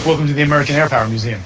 Welcome to the American Air Power Museum.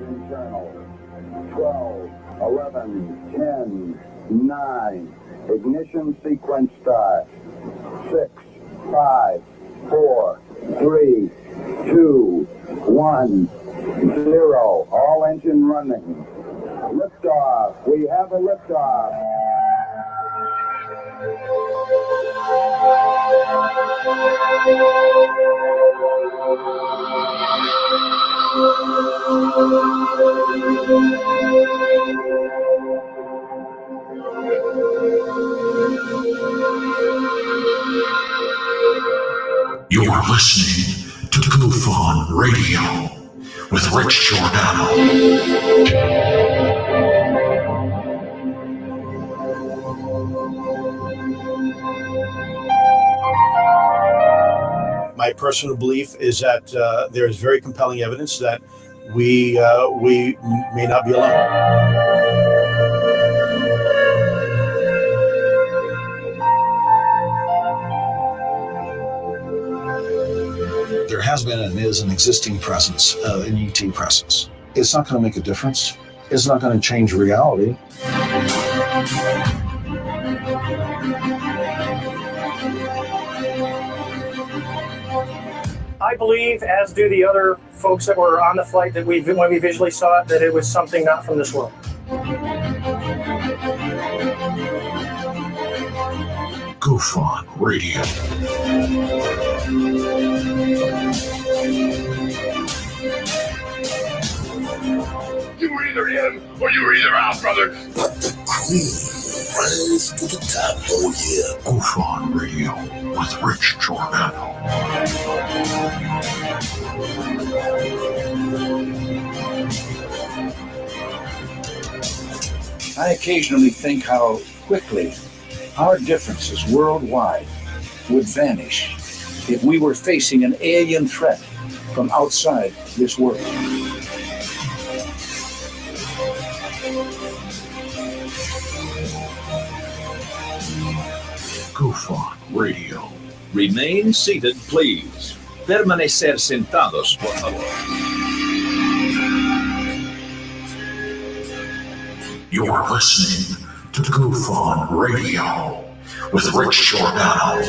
Internal. 12, 11, 10, 9. Ignition sequence start. 6, 5, 4, 3, 2, 1, 0. All engine running. Liftoff. We have a liftoff. You're listening to Goof on Radio with Rich Giordano. My personal belief is that there is very compelling evidence that we may not be alone. There has been and is an existing presence, an ET presence. It's not going to make a difference. It's not going to change reality. I believe, as do the other folks that were on the flight, that when we visually saw it, that it was something not from this world. Goof on Radio. You were either in or you were either out, brother. But the cream rise to the top. Oh yeah. Goof on Radio with Rich Giordano. I occasionally think how quickly our differences worldwide would vanish if we were facing an alien threat from outside this world. Goof on Radio. Remain seated, please. Permanecer sentados, por favor. You're listening to Goof on Radio with Rich Giordano.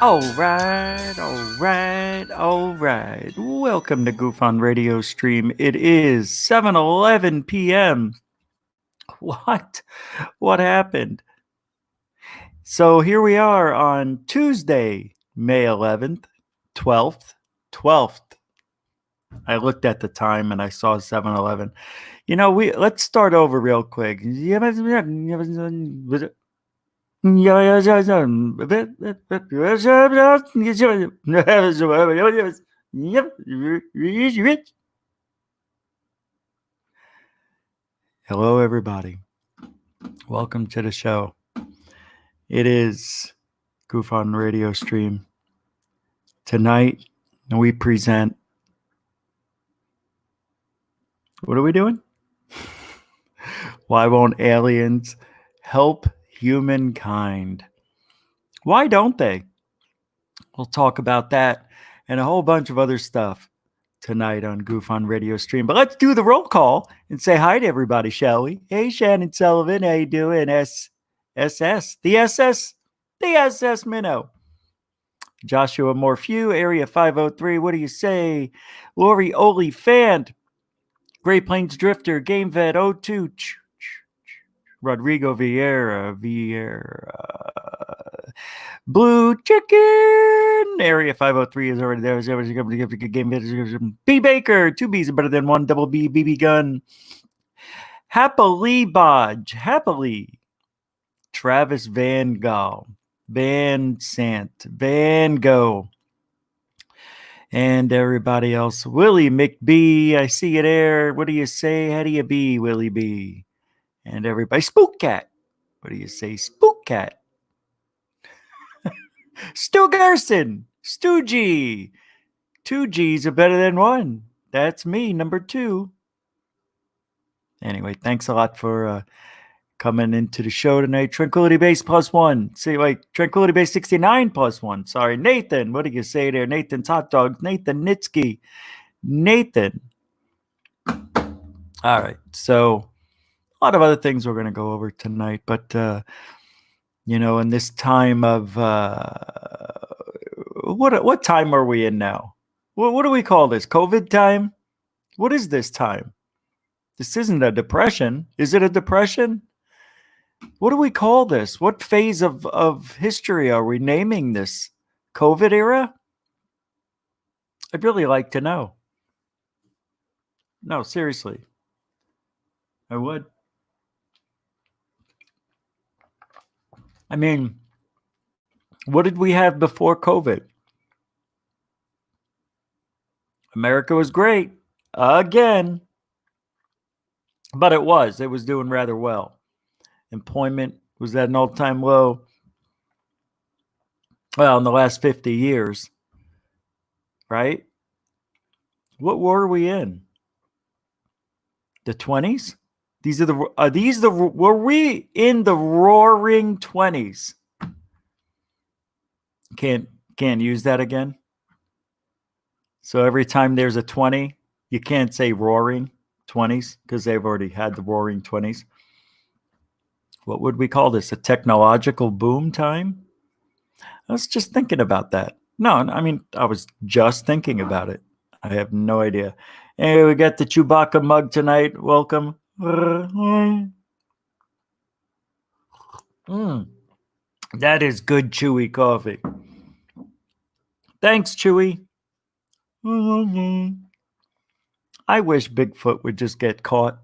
All right. Welcome to Goof on Radio Stream. It is 7:11 p.m. What? What happened? So here we are on Tuesday, May 11th, 12th. I looked at the time and I saw 7:11. Let's start over real quick. Hello, everybody. Welcome to the show. It is Goof on Radio Stream. Tonight, we present. What are we doing? Why won't aliens help humankind? Why don't they? We'll talk about that and a whole bunch of other stuff tonight on Goof on Radio Stream. But let's do the roll call and say hi to everybody, shall we? Hey, Shannon Sullivan, how you doing? The SS Minnow. Joshua Morphew, Area 503, what do you say? Lori Olifant, Great Plains Drifter, Game Vet 02, Rodrigo Vieira, Blue Chicken, Area 503 is already there. Game Vet, B Baker, 2 B's are better than 1, double B, BB Gun, Happily Bodge, Travis Van Gogh, Van Sant, Van Gogh, and everybody else. Willie McBee, I see you there. What do you say? How do you be, Willie B? And everybody. Spook Cat. What do you say? Spook Cat. Stu Garson. Stu G. 2 G's are better than 1. That's me, number 2. Anyway, thanks a lot for coming into the show tonight. Tranquility Base +1. Tranquility Base 69 +1. Sorry, Nathan. What do you say there? Nathan's Hot Dogs. Nathan Nitsky. Nathan. All right. So a lot of other things we're going to go over tonight. But, in this time of what time are we in now? What do we call this? COVID time? What is this time? This isn't a depression. Is it a depression? What do we call this? What phase of history are we naming this? COVID era? I'd really like to know. No, seriously. I would. I mean, what did we have before COVID? America was great. Again. But it was doing rather well. Employment was at an all-time low. Well, in the last 50 years, right? What war are we in? The 20s? Were we in the roaring 20s? Can't use that again. So every time there's a 20, you can't say roaring 20s because they've already had the roaring 20s. What would we call this? A technological boom time? I was just thinking about that. No, I mean, I was just thinking about it. I have no idea. Anyway, we got the Chewbacca mug tonight. Welcome. That is good Chewy coffee. Thanks, Chewy. I wish Bigfoot would just get caught.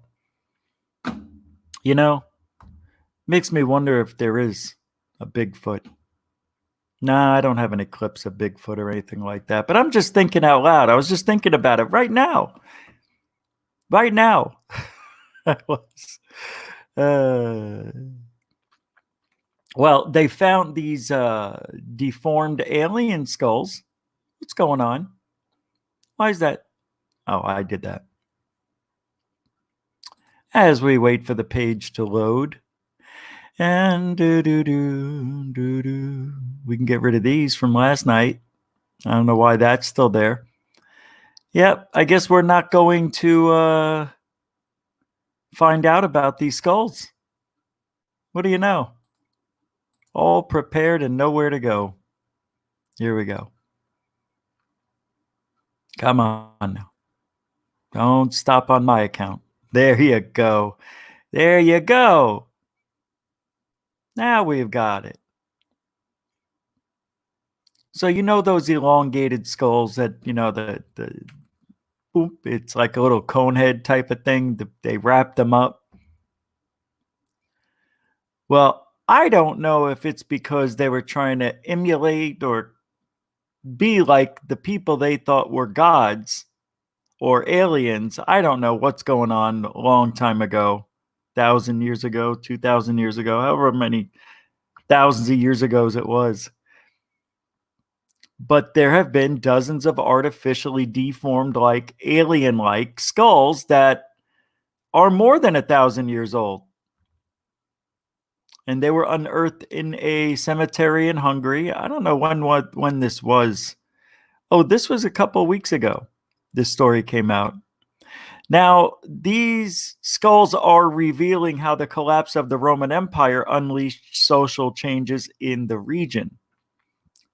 Makes me wonder if there is a Bigfoot. Nah, I don't have an eclipse of Bigfoot or anything like that. But I'm just thinking out loud. I was just thinking about it right now. Right now. I was. Well, they found these deformed alien skulls. What's going on? Why is that? Oh, I did that. As we wait for the page to load. And we can get rid of these from last night. I don't know why that's still there. Yep, I guess we're not going to find out about these skulls. What do you know? All prepared and nowhere to go. Here we go. Come on now. Don't stop on my account. There you go. There you go. Now we've got it. So you know those elongated skulls that, the boop, it's like a little cone head type of thing. They wrap them up. Well, I don't know if it's because they were trying to emulate or be like the people they thought were gods or aliens. I don't know what's going on a long time ago, 1,000 years ago, 2,000 years ago, however many thousands of years ago as it was. But there have been dozens of artificially deformed, like alien-like skulls that are more than 1,000 years old. And they were unearthed in a cemetery in Hungary. I don't know when this was. Oh, this was a couple of weeks ago. This story came out. Now, these skulls are revealing how the collapse of the Roman Empire unleashed social changes in the region.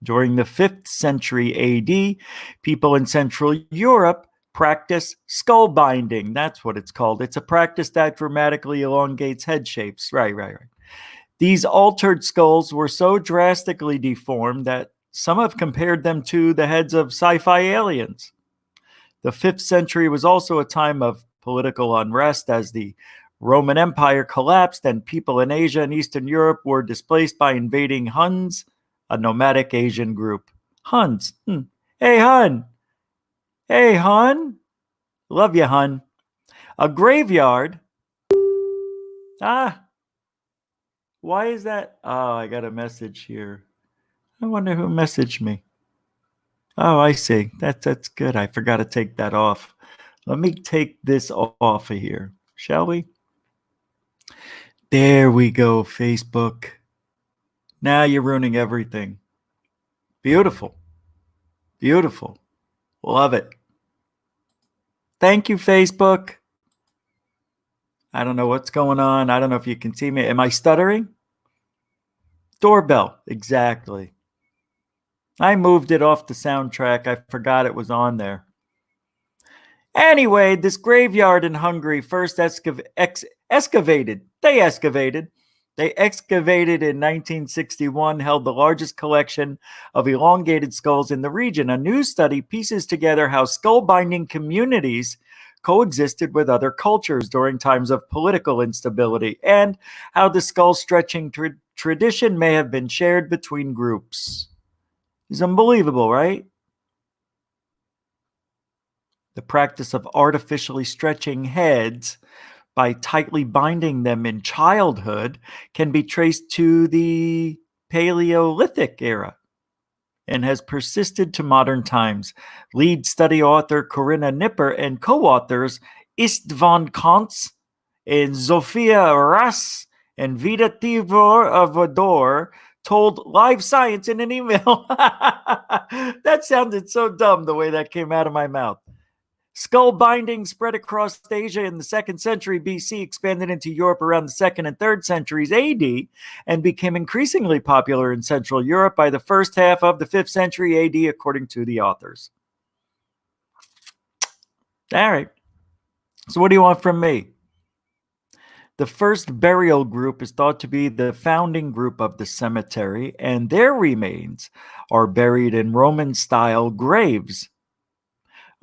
During the 5th century AD, people in Central Europe practiced skull binding. That's what it's called. It's a practice that dramatically elongates head shapes. Right. These altered skulls were so drastically deformed that some have compared them to the heads of sci-fi aliens. The 5th century was also a time of political unrest as the Roman Empire collapsed and people in Asia and Eastern Europe were displaced by invading Huns, a nomadic Asian group. Huns. Hey, Hun. Hey, Hun. Love you, Hun. A graveyard. Why is that? Oh, I got a message here. I wonder who messaged me. Oh, I see. That's good. I forgot to take that off. Let me take this off of here, shall we? There we go, Facebook. Now you're ruining everything. Beautiful. Beautiful. Love it. Thank you, Facebook. I don't know what's going on. I don't know if you can see me. Am I stuttering? Doorbell. Exactly. I moved it off the soundtrack. I forgot it was on there. Anyway, this graveyard in Hungary first excavated. They excavated in 1961, held the largest collection of elongated skulls in the region. A new study pieces together how skull binding communities coexisted with other cultures during times of political instability and how the skull stretching tradition may have been shared between groups. It's unbelievable, right? The practice of artificially stretching heads by tightly binding them in childhood can be traced to the Paleolithic era and has persisted to modern times. Lead study author Corinna Nipper and co-authors Istvan Kontz and Zofia Ras and Vida Tibor Avador told Live Science in an email. That sounded so dumb the way that came out of my mouth. Skull binding spread across Asia in the 2nd century BC, expanded into Europe around the 2nd and 3rd centuries AD, and became increasingly popular in Central Europe by the first half of the 5th century AD, according to the authors. All right. So what do you want from me? The first burial group is thought to be the founding group of the cemetery, and their remains are buried in Roman-style graves.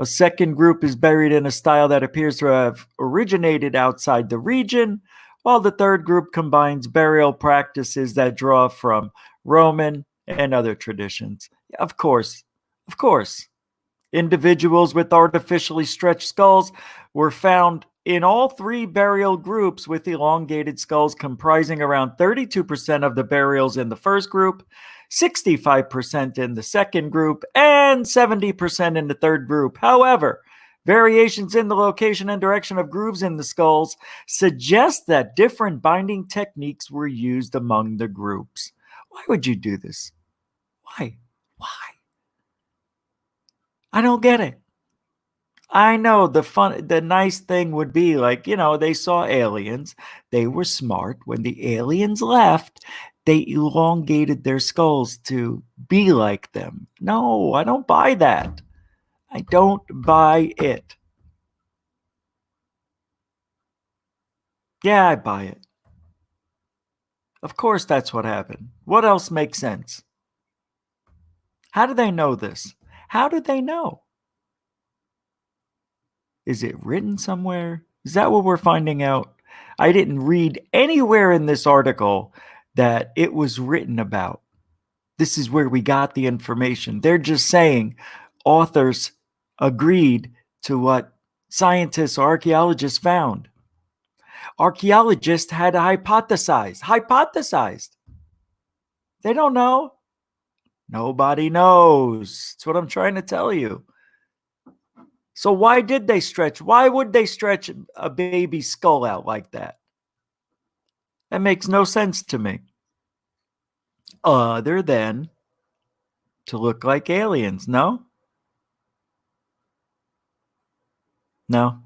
A second group is buried in a style that appears to have originated outside the region, while the third group combines burial practices that draw from Roman and other traditions. Of course. Individuals with artificially stretched skulls were found in all three burial groups, with elongated skulls comprising around 32% of the burials in the first group, 65% in the second group, and 70% in the third group. However, variations in the location and direction of grooves in the skulls suggest that different binding techniques were used among the groups. Why would you do this? Why? I don't get it. I know the nice thing would be like, they saw aliens. They were smart. When the aliens left, they elongated their skulls to be like them. No, I don't buy that. I don't buy it. Yeah, I buy it. Of course, that's what happened. What else makes sense? How do they know this? How did they know? Is it written somewhere? Is that what we're finding out? I didn't read anywhere in this article that it was written about. This is where we got the information. They're just saying authors agreed to what scientists or archaeologists found. Archaeologists had hypothesized. They don't know. Nobody knows. That's what I'm trying to tell you. So why did they stretch? Why would they stretch a baby's skull out like that? That makes no sense to me. Other than to look like aliens, no? No.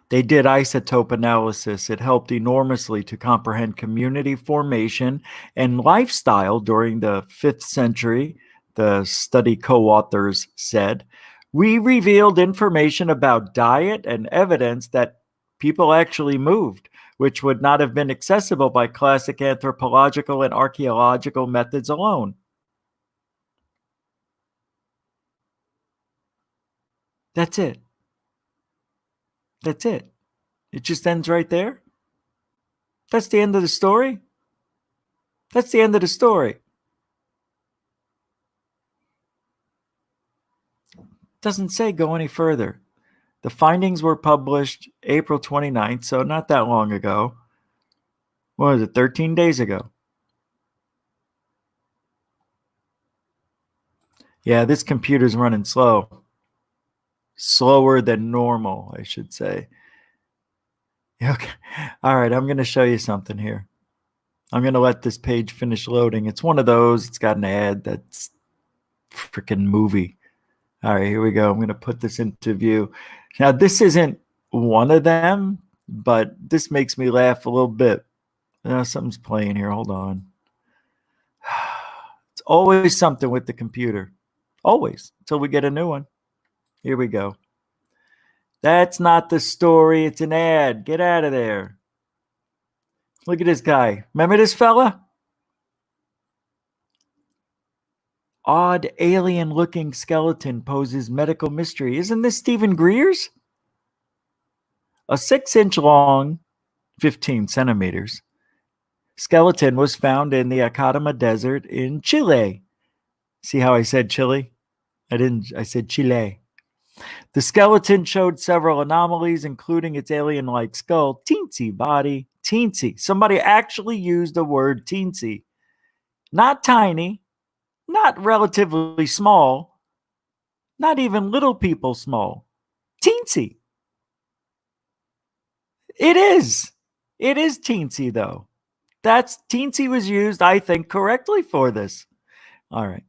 They did isotope analysis. It helped enormously to comprehend community formation and lifestyle during the 5th century, the study co-authors said. We revealed information about diet and evidence that people actually moved, which would not have been accessible by classic anthropological and archaeological methods alone. That's it. That's it. It just ends right there. That's the end of the story. That's the end of the story. Doesn't say go any further. The findings were published April 29th, so not that long ago. What was it, 13 days ago? Yeah, this computer's running slow. Slower than normal, I should say. Okay. All right, I'm going to show you something here. I'm going to let this page finish loading. It's one of those. It's got an ad that's freaking movie. All right, here we go. I'm going to put this into view. Now, this isn't one of them, but this makes me laugh a little bit. Something's playing here. Hold on. It's always something with the computer. Always, until we get a new one. Here we go. That's not the story. It's an ad. Get out of there. Look at this guy. Remember this fella? Odd alien-looking skeleton poses medical mystery. Isn't this Stephen Greer's? A 6-inch long, 15 centimeters, skeleton was found in the Atacama Desert in Chile. See how I said Chile? I said Chile. The skeleton showed several anomalies, including its alien-like skull, teensy body, teensy. Somebody actually used the word teensy. Not tiny, not relatively small, not even little people small. Teensy. It is. It is teensy, though. Teensy was used, I think, correctly for this. All right.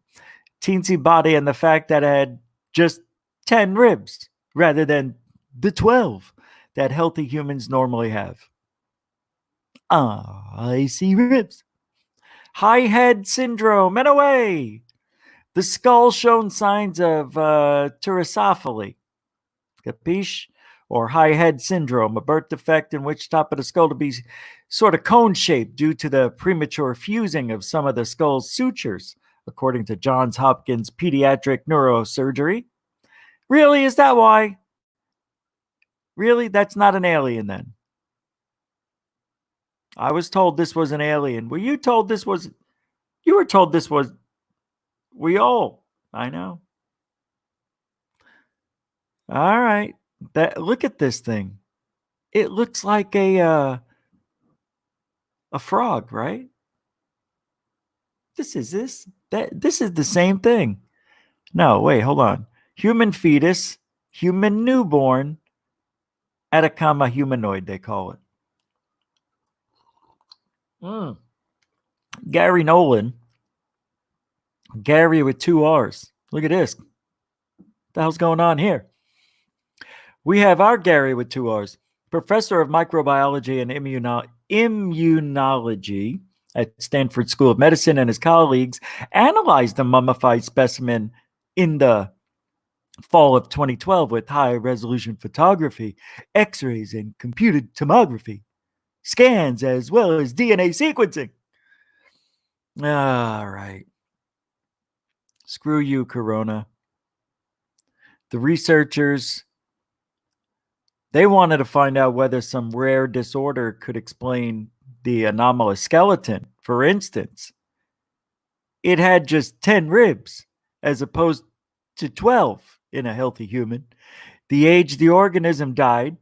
Teensy body and the fact that it had just 10 ribs rather than the 12 that healthy humans normally have. I see ribs. High head syndrome and away. The skull shown signs of teratophy. Capiche? Or high head syndrome, a birth defect in which top of the skull to be sort of cone-shaped due to the premature fusing of some of the skull's sutures, according to Johns Hopkins Pediatric Neurosurgery. Really? Is that why? Really? That's not an alien then? I was told this was an alien. Were you told this was... You were told this was... We all... I know. All right. Look at this thing. It looks like a frog, right? This is the same thing. No, wait, hold on. Human fetus, human newborn, Atacama humanoid, they call it. Gary Nolan. Gary with 2 R's. Look at this. What the hell's going on here? We have our Gary with 2 R's, professor of microbiology and Immunology at Stanford School of Medicine and his colleagues analyzed the mummified specimen in the fall of 2012 with high resolution photography, x rays, and computed tomography scans, as well as DNA sequencing. All right. Screw you, Corona. The researchers, they wanted to find out whether some rare disorder could explain the anomalous skeleton. For instance, it had just 10 ribs as opposed to 12 in a healthy human. The age the organism died,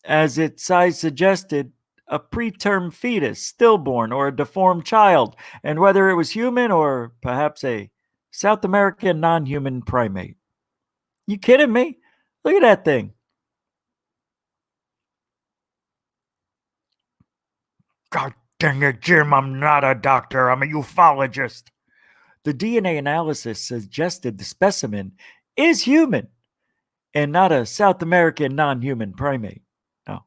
as its size suggested, a preterm fetus, stillborn, or a deformed child, and whether it was human or perhaps a South American non-human primate. You kidding me? Look at that thing. God dang it, Jim, I'm not a doctor. I'm a ufologist. The DNA analysis suggested the specimen is human and not a South American non-human primate. No.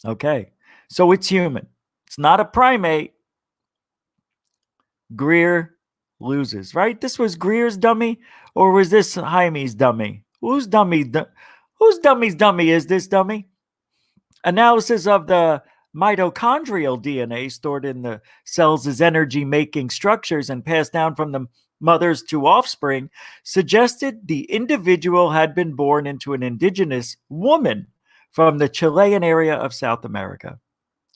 Okay. So it's human. It's not a primate. Greer loses, right? This was Greer's dummy, or was this Jaime's dummy? Whose dummy's dummy is this dummy? Analysis of the mitochondrial DNA stored in the cells' energy-making structures and passed down from the mothers to offspring suggested the individual had been born into an indigenous woman from the Chilean area of South America.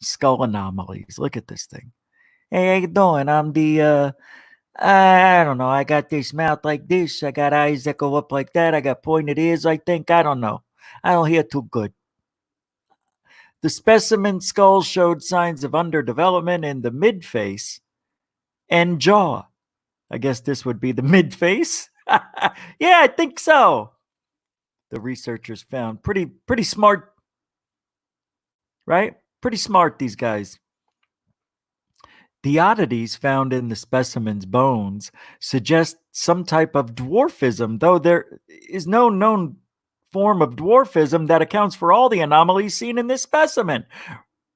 Skull anomalies. Look at this thing. Hey, how you doing? I'm the, I don't know. I got this mouth like this. I got eyes that go up like that. I got pointed ears, I think. I don't know. I don't hear too good. The specimen skull showed signs of underdevelopment in the midface and jaw. I guess this would be the midface. Yeah, I think so. The researchers found pretty smart, right? Pretty smart, these guys. The oddities found in the specimen's bones suggest some type of dwarfism, though there is no known form of dwarfism that accounts for all the anomalies seen in this specimen,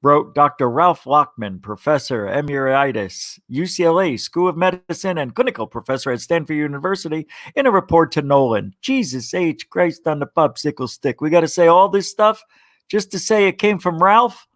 wrote Dr. Ralph Lockman, professor emeritus, UCLA School of Medicine and clinical professor at Stanford University, in a report to Nolan. Jesus H. Christ on the popsicle stick. We got to say all this stuff just to say it came from Ralph?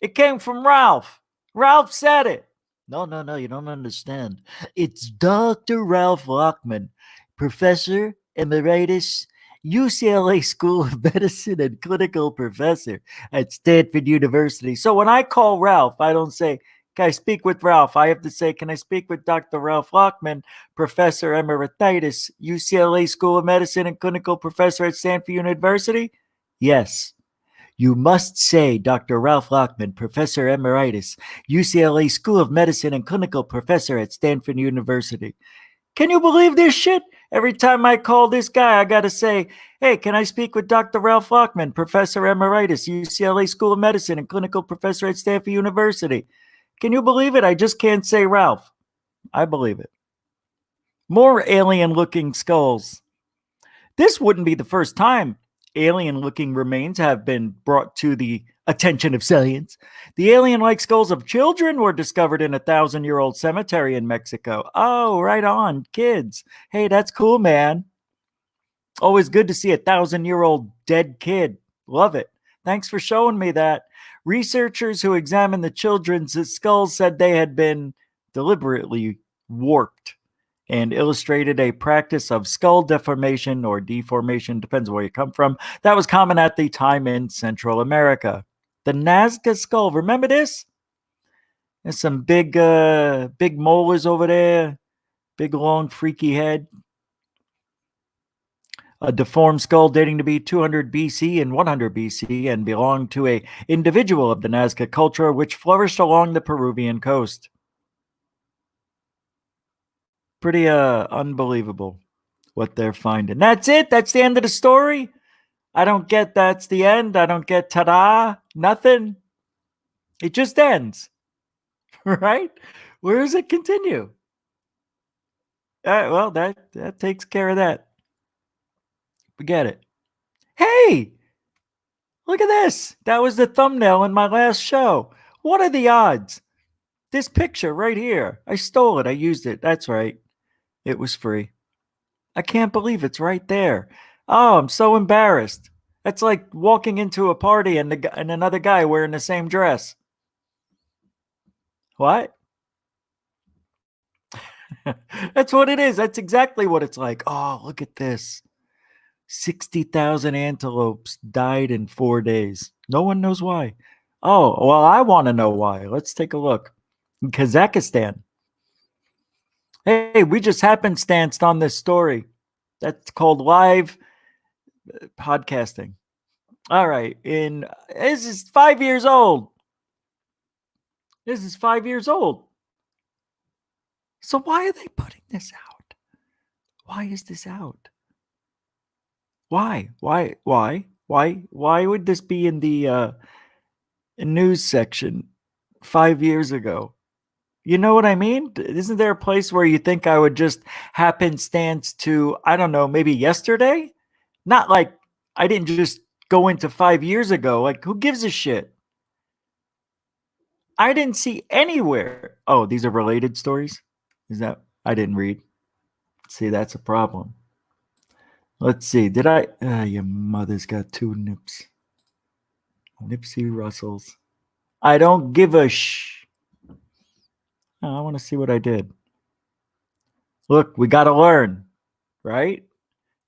It came from Ralph. Ralph said it. No, you don't understand. It's Dr. Ralph Lockman, professor emeritus, UCLA School of Medicine and clinical professor at Stanford University. So when I call Ralph, I don't say, can I speak with Ralph? I have to say, can I speak with Dr. Ralph Lockman, professor emeritus, UCLA School of Medicine and clinical professor at Stanford University? Yes. You must say Dr. Ralph Lockman, professor emeritus, UCLA School of Medicine and clinical professor at Stanford University. Can you believe this shit? Every time I call this guy, I got to say, hey, can I speak with Dr. Ralph Lockman, professor emeritus, UCLA School of Medicine and clinical professor at Stanford University? Can you believe it? I just can't say Ralph. I believe it. More alien-looking skulls. This wouldn't be the first time alien-looking remains have been brought to the attention of science. The alien-like skulls of children were discovered in a 1,000-year-old cemetery in Mexico. Oh, right on, kids. Hey, that's cool, man. Always good to see a 1,000-year-old dead kid. Love it. Thanks for showing me that. Researchers who examined the children's skulls said they had been deliberately warped and illustrated a practice of skull deformation or deformation, depends where you come from, that was common at the time in Central America. The Nazca skull, remember this? There's some big molars over there, big long freaky head. A deformed skull dating to be 200 BC and 100 BC and belonged to a individual of the Nazca culture which flourished along the Peruvian coast. Pretty unbelievable what they're finding. That's it. That's the end of the story. I don't get that's the end. I don't get ta-da. Nothing. It just ends. Right? Where does it continue? Well, that takes care of that. Forget it. Hey! Look at this. That was the thumbnail in my last show. What are the odds? This picture right here. I stole it. I used it. That's right. It was free. I can't believe it's right there. Oh, I'm so embarrassed. That's like walking into a party and another guy wearing the same dress. What? That's what it is. That's exactly what it's like. Oh, look at this. 60,000 antelopes died in 4 days. No one knows why. Oh, well, I want to know why. Let's take a look. In Kazakhstan. Hey, we just happenstanced on this story. That's called live podcasting. All right. This is 5 years old. This is 5 years old. So why are they putting this out? Why is this out? Why? Why would this be in the news section 5 years ago? You know what I mean? Isn't there a place where you think I would just happenstance to, I don't know, maybe yesterday? Not like I didn't just go into 5 years ago. Like, who gives a shit? I didn't see anywhere. Oh, these are related stories? Is that, I didn't read. See, that's a problem. Let's see. Did I? Your mother's got two nips. Nipsey Russells. I don't give a Oh, I want to see what I did. Look, we got to learn, right?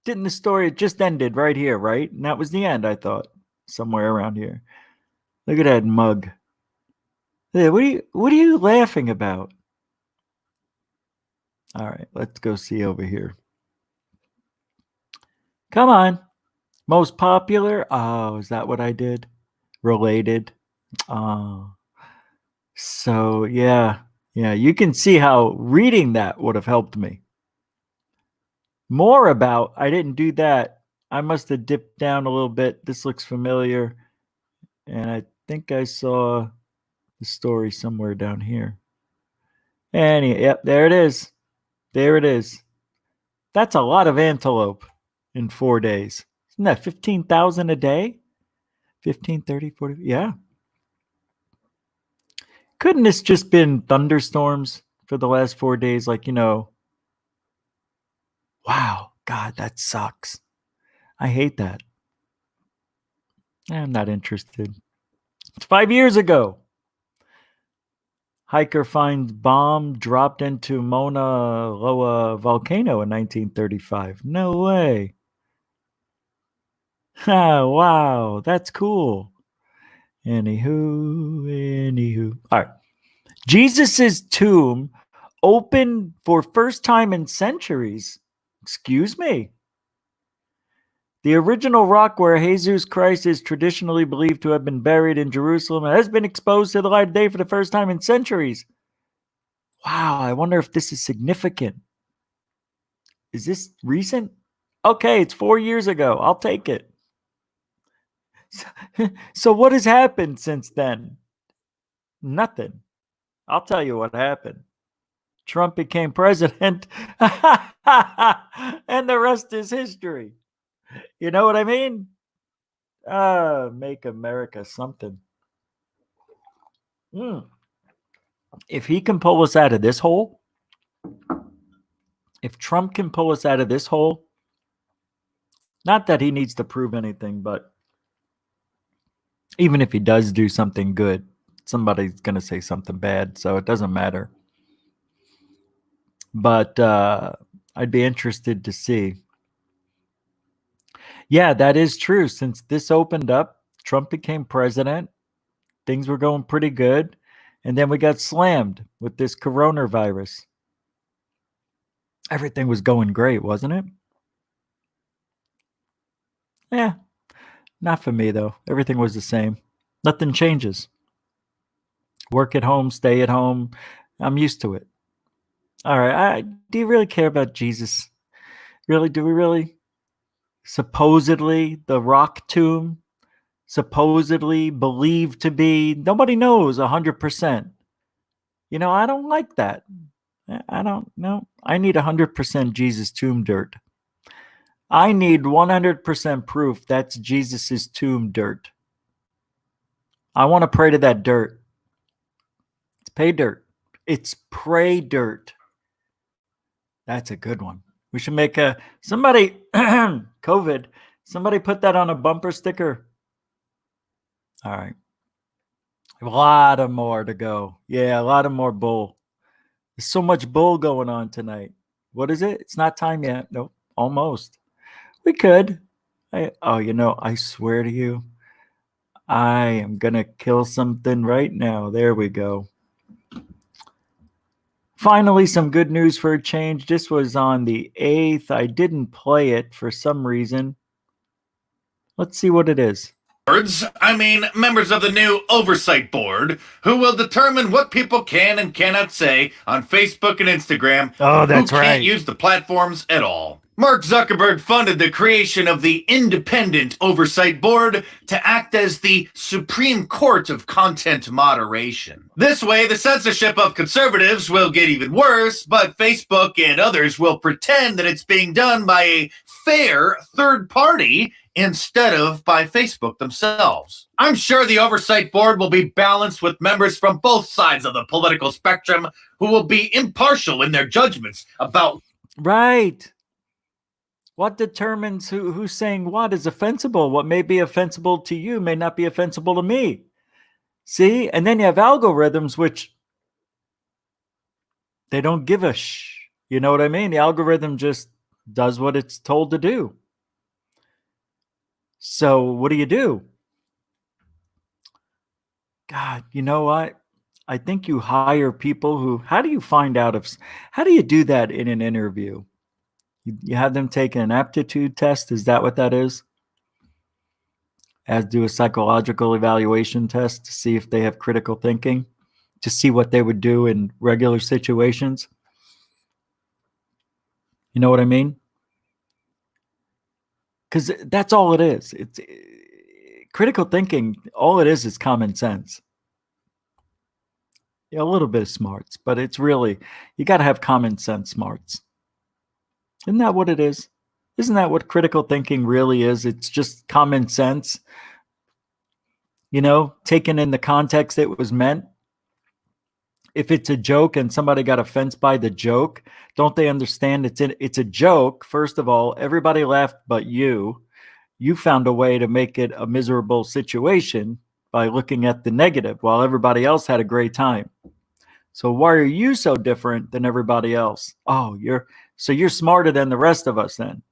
Didn't the story just ended right here, right? And that was the end, I thought. Somewhere around here. Look at that mug. Hey, what are you laughing about? All right, let's go see over here. Come on. Most popular? Oh, is that what I did? Related. Oh. So, yeah, you can see how reading that would have helped me. More about, I didn't do that. I must have dipped down a little bit. This looks familiar. And I think I saw the story somewhere down here. Yep, there it is. There it is. That's a lot of antelope in 4 days. Isn't that 15,000 a day? 15, 30, 40. Yeah. Couldn't this just been thunderstorms for the last 4 days? Like, wow, God, that sucks. I hate that. I'm not interested. It's 5 years ago. Hiker finds bomb dropped into Mauna Loa volcano in 1935. No way. Wow, that's cool. Anywho. All right. Jesus's tomb opened for first time in centuries. Excuse me. The original rock where Jesus Christ is traditionally believed to have been buried in Jerusalem has been exposed to the light of day for the first time in centuries. Wow, I wonder if this is significant. Is this recent? Okay, it's 4 years ago. I'll take it. So what has happened since then? Nothing. I'll tell you what happened. Trump became president, and the rest is history. You know what I mean? Make America something. If he can pull us out of this hole, if Trump can pull us out of this hole, not that he needs to prove anything, but even if he does do something good, somebody's going to say something bad, so it doesn't matter. But I'd be interested to see. Yeah, that is true. Since this opened up, Trump became president. Things were going pretty good. And then we got slammed with this coronavirus. Everything was going great, wasn't it? Yeah, not for me, though. Everything was the same. Nothing changes. Work at home, stay at home. I'm used to it. All right. Do you really care about Jesus? Really? Do we really? Supposedly, the rock tomb, supposedly believed to be, nobody knows 100%. I don't like that. I don't know. I need 100% Jesus tomb dirt. I need 100% proof that's Jesus's tomb dirt. I want to pray to that dirt. It's pay dirt. It's pray dirt. That's a good one. We should make somebody COVID. Somebody put that on a bumper sticker. All right. A lot of more to go. Yeah, a lot of more bull. There's so much bull going on tonight. What is it? It's not time yet. Nope. Almost. We could. I swear to you, I am going to kill something right now. There we go. Finally, some good news for a change. This was on the 8th. I didn't play it for some reason. Let's see what it is. Members of the new Oversight Board, who will determine what people can and cannot say on Facebook and Instagram. Oh, that's who can't right. use the platforms at all. Mark Zuckerberg funded the creation of the Independent Oversight Board to act as the Supreme Court of content moderation. This way, the censorship of conservatives will get even worse, but Facebook and others will pretend that it's being done by a fair third party instead of by Facebook themselves. I'm sure the Oversight Board will be balanced with members from both sides of the political spectrum who will be impartial in their judgments about... Right. What determines who's saying what is offensible? What may be offensible to you may not be offensible to me. See? And then you have algorithms which they don't give a You know what I mean? The algorithm just does what it's told to do. So what do? God, you know what? I think you hire people who, how do you find out how do you do that in an interview? You have them take an aptitude test. Is that what that is? As do a psychological evaluation test to see if they have critical thinking, to see what they would do in regular situations. You know what I mean? Because that's all it is. It's critical thinking. All it is common sense. Yeah, a little bit of smarts, but it's really, you got to have common sense smarts. Isn't that what it is? Isn't that what critical thinking really is? It's just common sense, taken in the context it was meant. If it's a joke and somebody got offended by the joke, don't they understand it's a joke? First of all, everybody laughed but you. You found a way to make it a miserable situation by looking at the negative while everybody else had a great time. So why are you so different than everybody else? Oh, you're smarter than the rest of us then.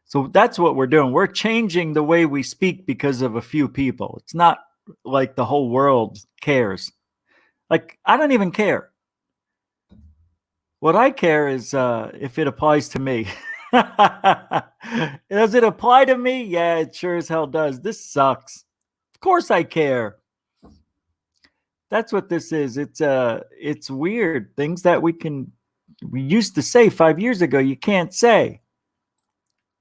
So that's what we're doing. We're changing the way we speak because of a few people. It's not like the whole world cares. Like, I don't even care. What I care is if it applies to me. Does it apply to me? Yeah, it sure as hell does. This sucks. Of course I care. That's what this is. It's weird. Things that we used to say 5 years ago, you can't say.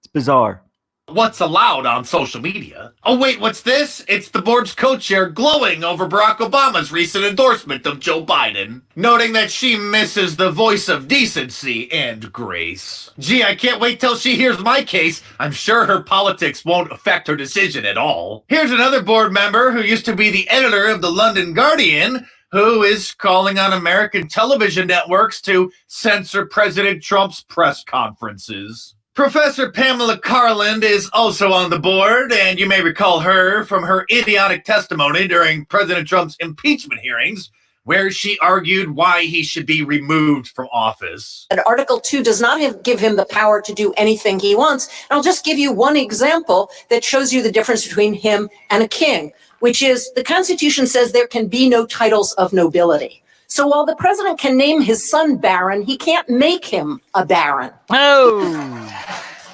It's bizarre. What's allowed on social media. Oh wait, what's this? It's the board's co-chair glowing over Barack Obama's recent endorsement of Joe Biden, noting that she misses the voice of decency and grace. Gee, I can't wait till she hears my case. I'm sure her politics won't affect her decision at all. Here's another board member who used to be the editor of the London Guardian, who is calling on American television networks to censor President Trump's press conferences. Professor Pamela Carland is also on the board, and you may recall her from her idiotic testimony during President Trump's impeachment hearings, where she argued why he should be removed from office. And Article 2 does not give him the power to do anything he wants. And I'll just give you one example that shows you the difference between him and a king, which is the Constitution says there can be no titles of nobility. So while the president can name his son Baron, he can't make him a baron. Oh,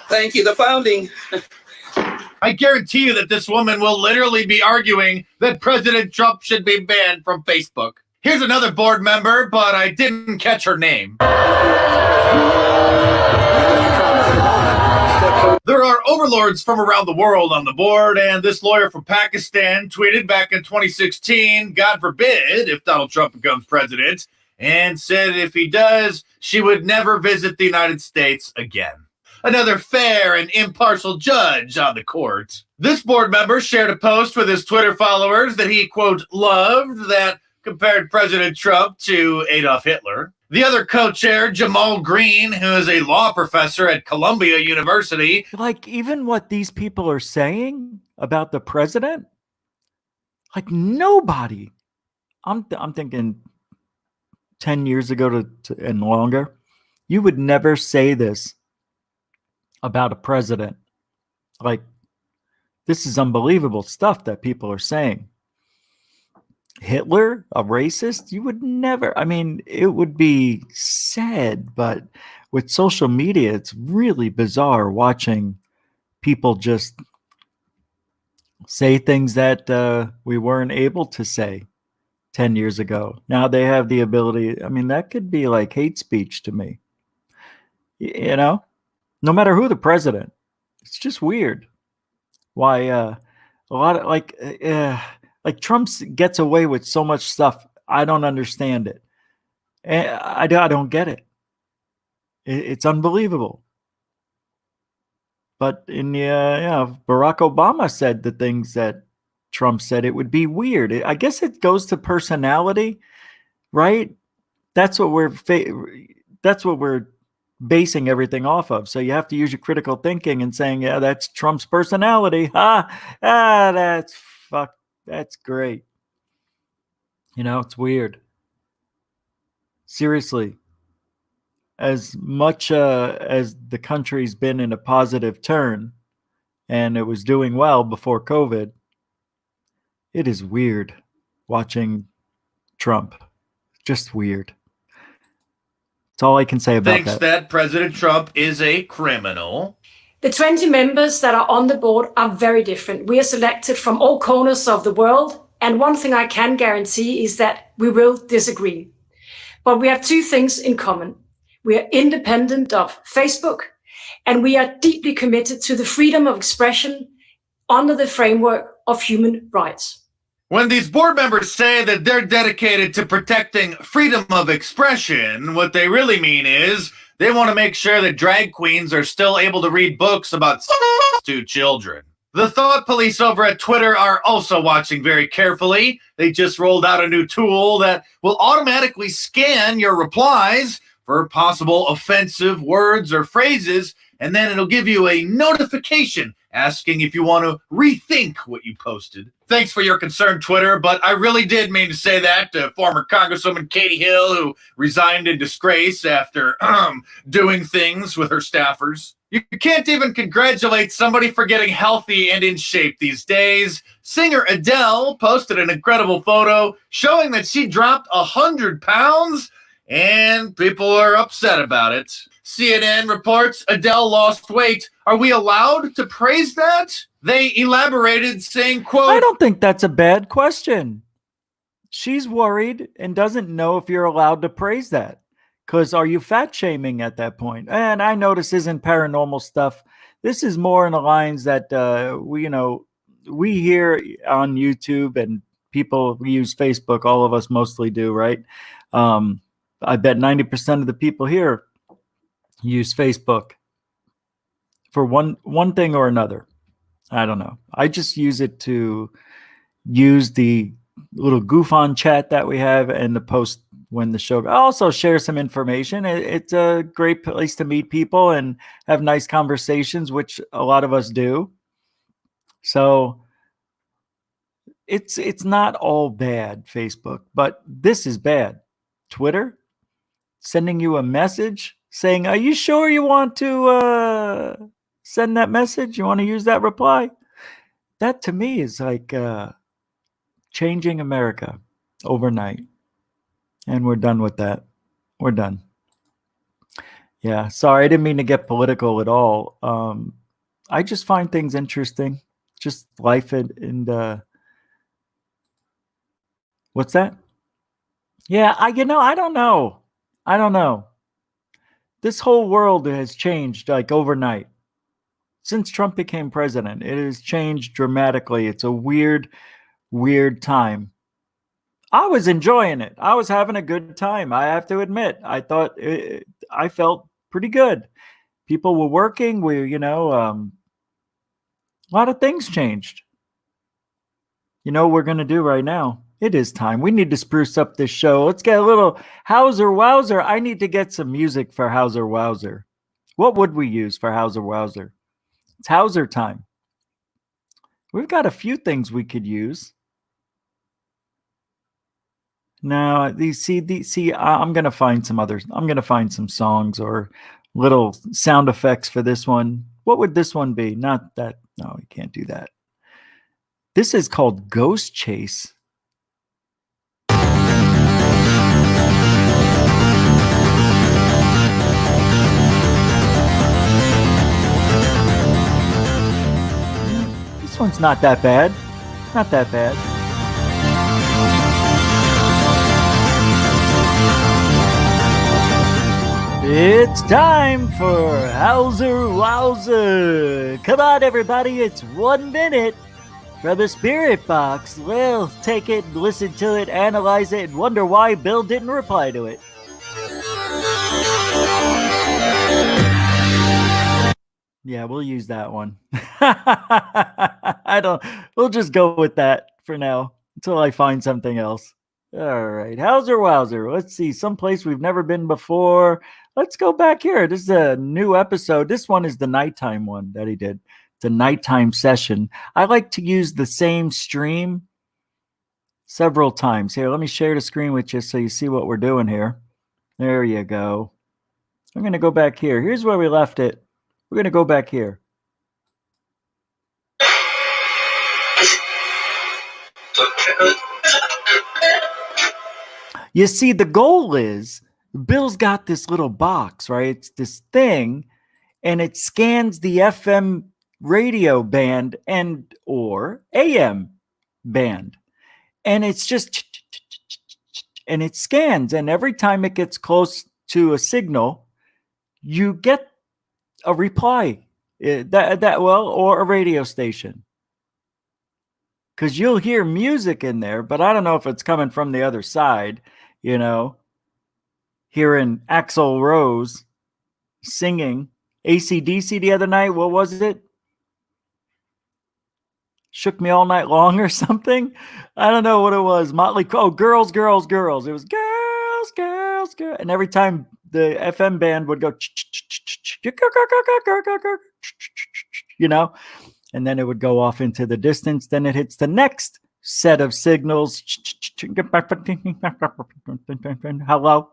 thank you. The founding. I guarantee you that this woman will literally be arguing that President Trump should be banned from Facebook. Here's another board member, but I didn't catch her name. There are overlords from around the world on the board, and this lawyer from Pakistan tweeted back in 2016, God forbid if Donald Trump becomes president, and said if he does, she would never visit the United States again. another fair and impartial judge on the court. This board member shared a post with his Twitter followers that he, quote, loved that compared President Trump to Adolf Hitler. The other co-chair, Jamal Green, who is a law professor at Columbia University. Like, even what these people are saying about the president, like nobody, I'm thinking 10 years ago and longer, you would never say this about a president. Like, this is unbelievable stuff that people are saying. Hitler, a racist? You would never. I mean, it would be said, but with social media, it's really bizarre watching people just say things that we weren't able to say 10 years ago. Now they have the ability. I mean, that could be like hate speech to me. You know, no matter who the president, it's just weird. Why a lot of like Trump gets away with so much stuff. I don't understand it. I don't get it. It's unbelievable. But Barack Obama said the things that Trump said, it would be weird. I guess it goes to personality, right? That's what we're basing everything off of. So you have to use your critical thinking and saying, yeah, that's Trump's personality. That's great. You know, it's weird. Seriously, as much as the country's been in a positive turn and it was doing well before COVID, it is weird watching Trump. Just weird. That's all I can say about Thinks that President Trump is a criminal. The 20 members that are on the board are very different. We are selected from all corners of the world. And one thing I can guarantee is that we will disagree. But we have two things in common. We are independent of Facebook, and we are deeply committed to the freedom of expression under the framework of human rights. When these board members say that they're dedicated to protecting freedom of expression, what they really mean is they want to make sure that drag queens are still able to read books about to children. The thought police over at Twitter are also watching very carefully. They just rolled out a new tool that will automatically scan your replies for possible offensive words or phrases, and then it'll give you a notification asking if you want to rethink what you posted. Thanks for your concern, Twitter, but I really did mean to say that to former Congresswoman Katie Hill, who resigned in disgrace after doing things with her staffers. You can't even congratulate somebody for getting healthy and in shape these days. Singer Adele posted an incredible photo showing that she dropped 100 pounds, and people are upset about it. CNN reports Adele lost weight. Are we allowed to praise that? They elaborated saying, quote, I don't think that's a bad question. She's worried and doesn't know if you're allowed to praise that. Because are you fat shaming at that point? And I know this isn't paranormal stuff. This is more in the lines that we hear on YouTube, and people use Facebook. All of us mostly do, right? I bet 90% of the people here use Facebook for one thing or another. I don't know. I just use it to use the little goof on chat that we have and the post when the show. I also share some information. It's a great place to meet people and have nice conversations, which a lot of us do. So it's not all bad, Facebook, but this is bad. Twitter sending you a message saying, are you sure you want to send that message? You want to use that reply? That to me is like changing America overnight. And we're done with that. We're done. Yeah, sorry, I didn't mean to get political at all. I just find things interesting. Just life and what's that? Yeah, I don't know. I don't know. This whole world has changed like overnight. Since Trump became president, it has changed dramatically. It's a weird, weird time. I was enjoying it. I was having a good time. I have to admit, I felt pretty good. People were working. A lot of things changed. You know what we're going to do right now? It is time. We need to spruce up this show. Let's get a little Hauser Wowser. I need to get some music for Hauser Wowser. What would we use for Hauser Wowser? It's Hauser time. We've got a few things we could use. Now, I'm going to find some others. I'm going to find some songs or little sound effects for this one. What would this one be? Not that. No, we can't do that. This is called Ghost Chase. This one's not that bad. Not that bad. It's time for Hauser Wowser. Come on, everybody. It's 1 minute from the Spirit Box. We'll take it, listen to it, analyze it, and wonder why Bill didn't reply to it. Yeah, we'll use that one. We'll just go with that for now until I find something else. All right, Hauser Wowser. Let's see, someplace we've never been before. Let's go back here. This is a new episode. This one is the nighttime one that he did. It's a nighttime session. I like to use the same stream several times. Here, let me share the screen with you so you see what we're doing here. There you go. I'm going to go back here. Here's where we left it. We're going to go back here. You see, the goal is Bill's got this little box, right? It's this thing, and it scans the FM radio band and or AM band. And it's just, and it scans. And every time it gets close to a signal, you get a reply or a radio station. Because you'll hear music in there, but I don't know if it's coming from the other side, hearing Axl Rose singing AC/DC the other night. What was it? Shook Me All Night Long or something? I don't know what it was. Motley Crue. Oh, Girls, Girls, Girls. It was Girls, Girls, Girls. And every time the FM band would go, and then it would go off into the distance. Then it hits the next set of signals. Hello,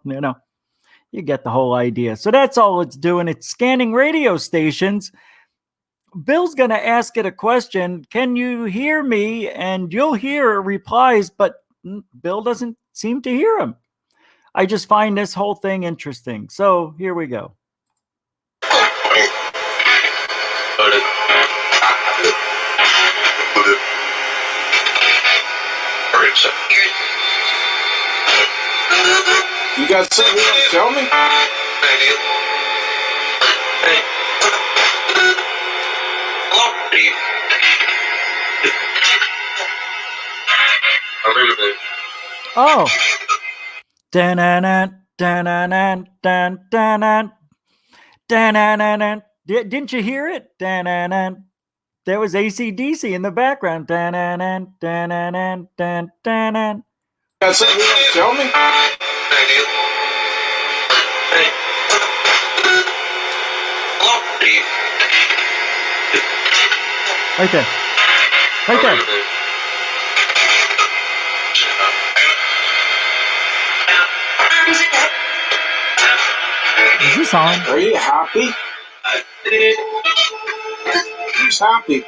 you get the whole idea. So that's all it's doing. It's scanning radio stations. Bill's going to ask it a question. Can you hear me? And you'll hear replies, but Bill doesn't seem to hear him. I just find this whole thing interesting. So here we go. You got something you want to tell me? Oh. Didn't you hear it? There was AC/DC in the background. Got something you want to tell me? Right there. Right there. Is this on? Are you happy? Who's happy?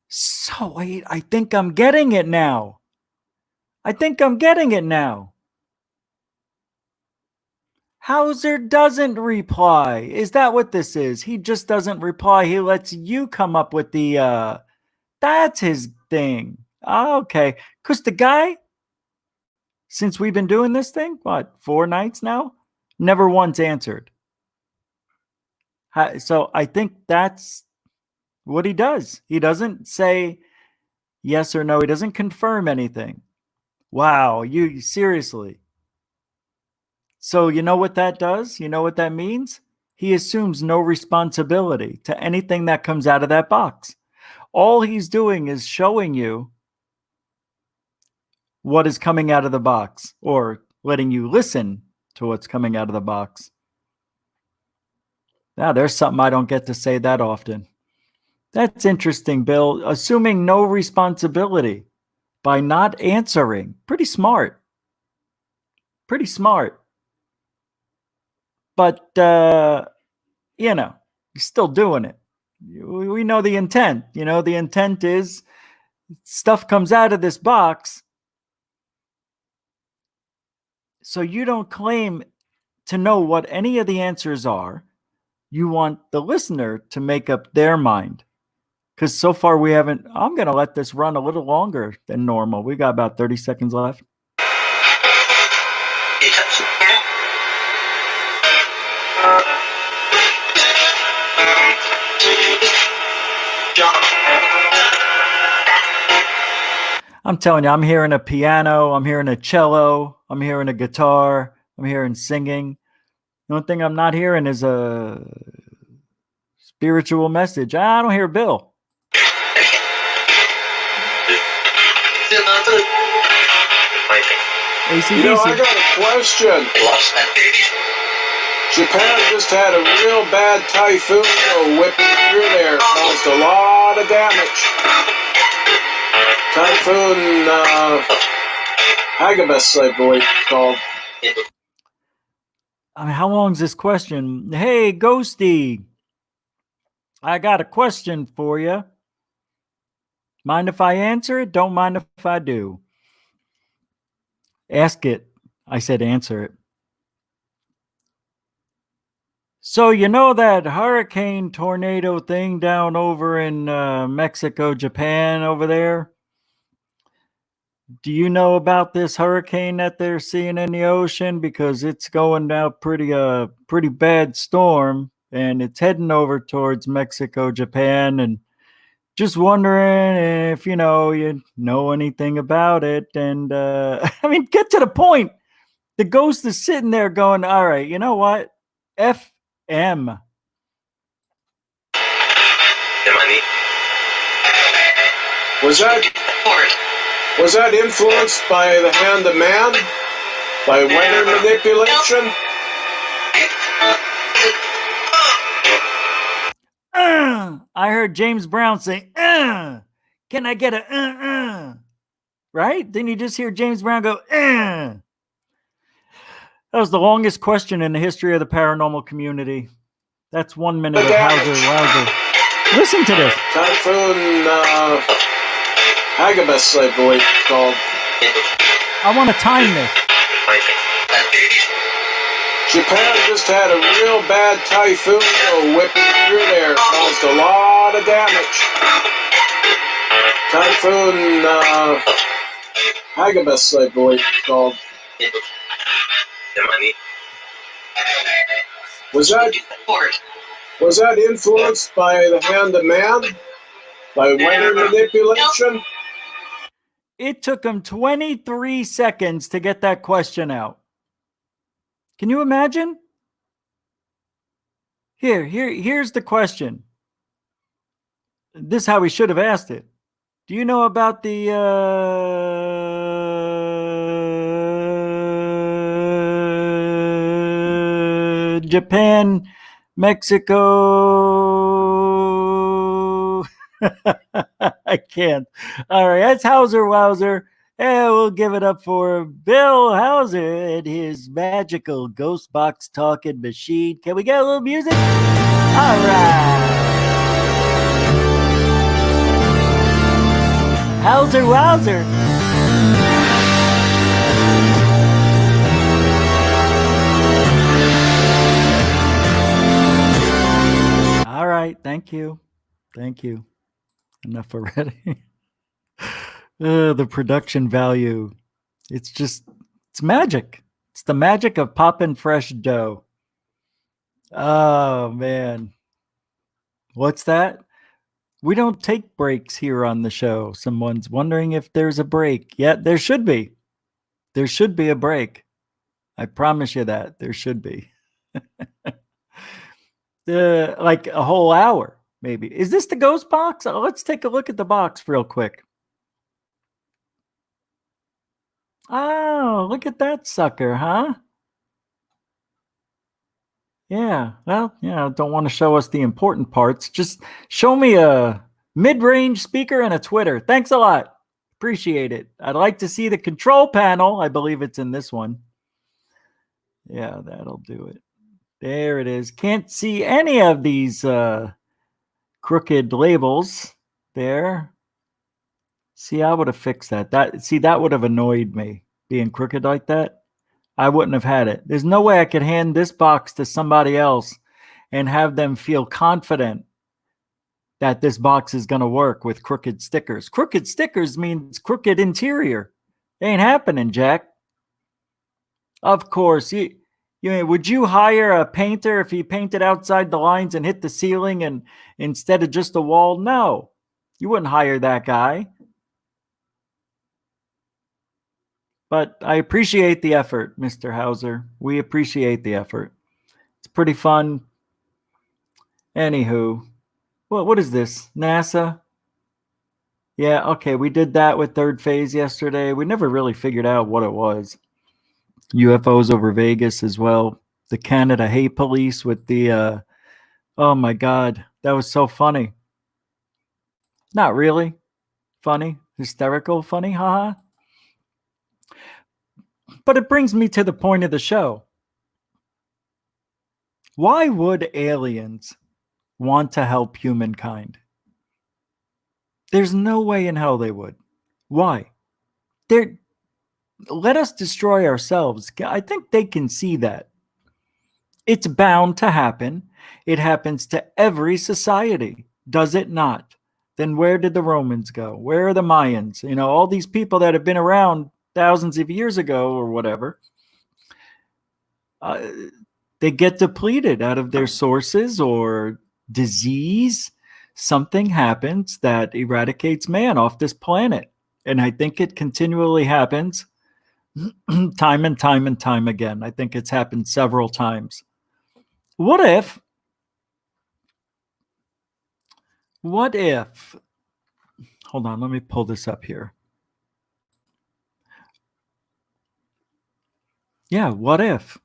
So wait, I think I'm getting it now. Hauser doesn't reply. Is that what this is? He just doesn't reply. He lets you come up with the, that's his thing. Okay. Because the guy, since we've been doing this thing, 4 nights now? Never once answered. So I think that's what he does. He doesn't say yes or no. He doesn't confirm anything. Wow, you seriously. So you know what that does? You know what that means? He assumes no responsibility to anything that comes out of that box. All he's doing is showing you what is coming out of the box or letting you listen to what's coming out of the box. Now, there's something I don't get to say that often. That's interesting, Bill. Assuming no responsibility by not answering. Pretty smart. Pretty smart. But, you know, you're still doing it. We know the intent. You know, the intent is stuff comes out of this box. So you don't claim to know what any of the answers are. You want the listener to make up their mind. Because so far we haven't. I'm going to let this run a little longer than normal. We got about 30 seconds left. I'm telling you, I'm hearing a piano, I'm hearing a cello, I'm hearing a guitar, I'm hearing singing. The only thing I'm not hearing is a spiritual message. I don't hear Bill. ACDC. You know, I got a question. Japan just had a real bad typhoon go whipping through there. Caused a lot of damage. Typhoon Agabus, I believe it's called. I mean, how long is this question? Hey, Ghosty, I got a question for you. Mind if I answer it? Don't mind if I do. Ask it. I said answer it. So you know that hurricane tornado thing down over in Mexico, Japan over there? Do you know about this hurricane that they're seeing in the ocean? Because it's going down pretty bad storm, and it's heading over towards Mexico, Japan, and just wondering if you know anything about it. And I mean, get to the point. The ghost is sitting there going, all right, you know what? FM. Was that influenced by the hand of man? By weather manipulation? I heard James Brown say, can I get a right? Then you just hear James Brown go, That was the longest question in the history of the paranormal community. That's 1 minute of Hauser Wowser. Listen to this. Typhoon Agabus, I believe it's called. I want to time this. Japan just had a real bad typhoon go whipping through there. Caused a lot of damage. Typhoon Agabus, I believe it's called. Was that influenced by the hand of man? By weather manipulation? It took him 23 seconds to get that question out. Can you imagine? Here's the question. This is how we should have asked it. Do you know about the Japan, Mexico? I can't. All right, that's Hauser Wowser. And we'll give it up for Bill Hauser and his magical ghost box talking machine. Can we get a little music? All right. Hauser Wowser. All right. Thank you. Thank you. Enough already. The production value. It's magic. It's the magic of popping fresh dough. Oh, man. What's that? We don't take breaks here on the show. Someone's wondering if there's a break. Yeah, there should be. There should be a break. I promise you that. There should be. Like a whole hour, maybe. Is this the ghost box? Let's take a look at the box real quick. Oh, look at that sucker, huh? Yeah, well, don't want to show us the important parts. Just show me a mid-range speaker and a Twitter. Thanks a lot. Appreciate it. I'd like to see the control panel. I believe it's in this one. Yeah, that'll do it. There it is. Can't see any of these crooked labels there. See, I would have fixed that. That would have annoyed me, being crooked like that. I wouldn't have had it. There's no way I could hand this box to somebody else and have them feel confident that this box is going to work with crooked stickers. Crooked stickers means crooked interior. Ain't happening, Jack. Of course, would you hire a painter if he painted outside the lines and hit the ceiling and instead of just a wall? No, you wouldn't hire that guy. But I appreciate the effort, Mr. Hauser. We appreciate the effort. It's pretty fun. Anywho, what is this? NASA? Yeah, okay, we did that with third phase yesterday. We never really figured out what it was. UFOs over Vegas as well. The Canada Hate Police with the, oh my God, that was so funny. Not really funny, hysterical funny, haha. But it brings me to the point of the show. Why would aliens want to help humankind? There's no way in hell they would. Why? Let us destroy ourselves. I think they can see that. It's bound to happen. It happens to every society. Does it not? Then where did the Romans go? Where are the Mayans? All these people that have been around thousands of years ago or whatever, they get depleted out of their sources or disease. Something happens that eradicates man off this planet. And I think it continually happens time and time and time again. I think it's happened several times. What if, hold on, let me pull this up here. Yeah, what if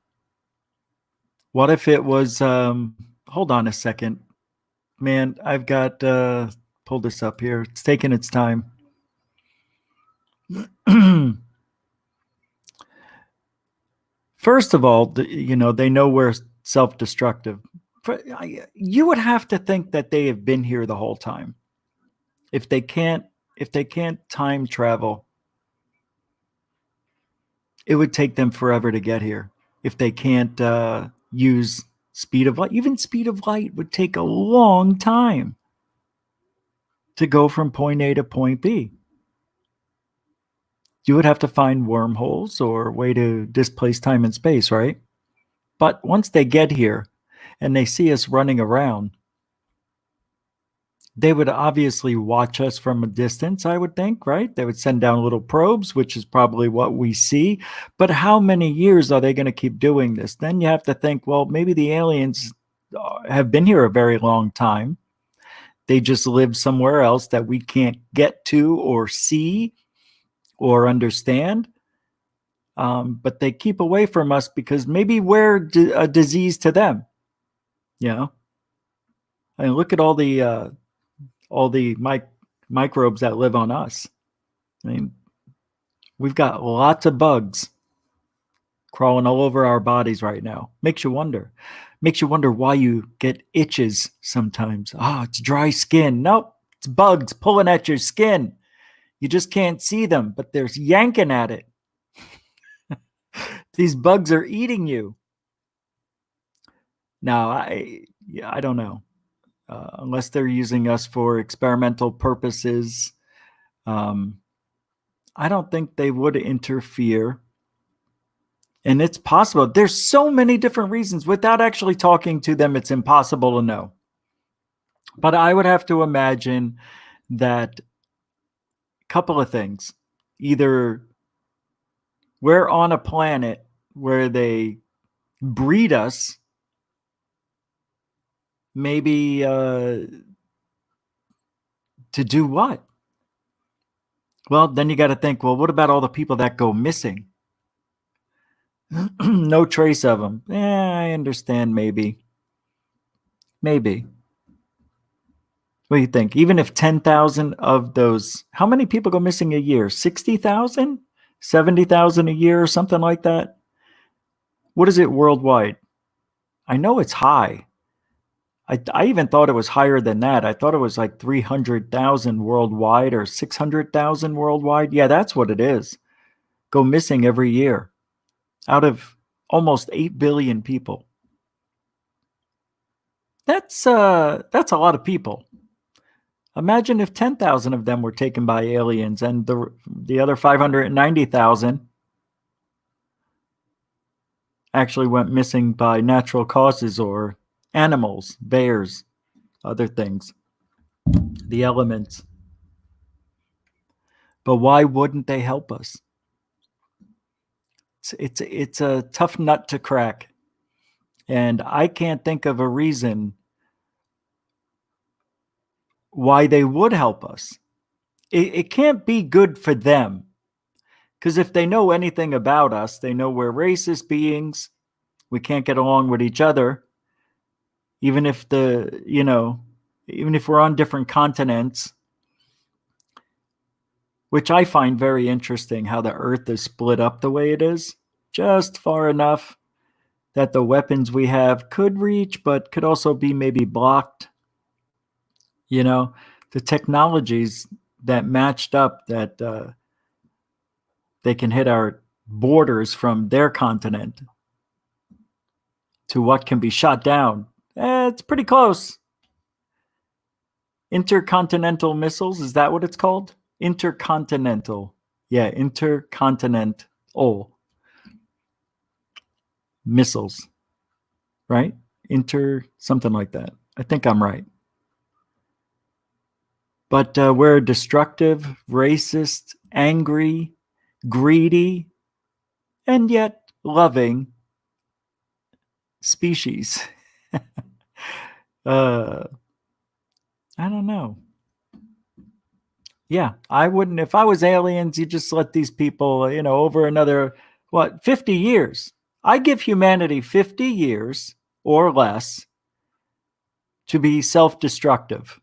it was, hold on a second. Man, I've got, pull this up here. It's taking its time. First of all, they know we're self-destructive. You would have to think that they have been here the whole time. If they can't time travel, it would take them forever to get here. If they can't use speed of light, even speed of light would take a long time to go from point A to point B. You would have to find wormholes or a way to displace time and space, right? But once they get here and they see us running around, they would obviously watch us from a distance, I would think, right? They would send down little probes, which is probably what we see. But how many years are they going to keep doing this? Then you have to think, well, maybe the aliens have been here a very long time. They just live somewhere else that we can't get to or see or understand. But they keep away from us because maybe we're a disease to them. I mean, look at all the microbes that live on us. I mean, we've got lots of bugs crawling all over our bodies right now. Makes you wonder why you get itches sometimes. It's dry skin. Nope, it's bugs pulling at your skin. You just can't see them, but they're yanking at it. These bugs are eating you. Now, I don't know. Unless they're using us for experimental purposes, I don't think they would interfere. And it's possible. There's so many different reasons. Without actually talking to them, it's impossible to know. But I would have to imagine that a couple of things. Either we're on a planet where they breed us, maybe to do what? Well, then you got to think, well, what about all the people that go missing? No trace of them. I understand, maybe. Maybe. What do you think? Even if 10,000 of those, how many people go missing a year? 60,000? 70,000 a year or something like that? What is it worldwide? I know it's high. I even thought it was higher than that. I thought it was like 300,000 worldwide or 600,000 worldwide. Yeah, that's what it is. Go missing every year out of almost 8 billion people. That's a lot of people. Imagine if 10,000 of them were taken by aliens and the other 590,000 actually went missing by natural causes or animals, bears, other things, the elements. But why wouldn't they help us? It's a tough nut to crack. And I can't think of a reason why they would help us. It can't be good for them. Because if they know anything about us, they know we're racist beings. We can't get along with each other. Even if even if we're on different continents, which I find very interesting how the earth is split up the way it is, just far enough that the weapons we have could reach, but could also be maybe blocked. The technologies that matched up that they can hit our borders from their continent to what can be shot down. It's pretty close. Intercontinental missiles, is that what it's called? Intercontinental. Yeah, intercontinental missiles. Right? Something like that. I think I'm right. But we're a destructive, racist, angry, greedy, and yet loving species. I don't know. Yeah, I wouldn't. If I was aliens, you just let these people, over another, 50 years. I give humanity 50 years or less to be self-destructive.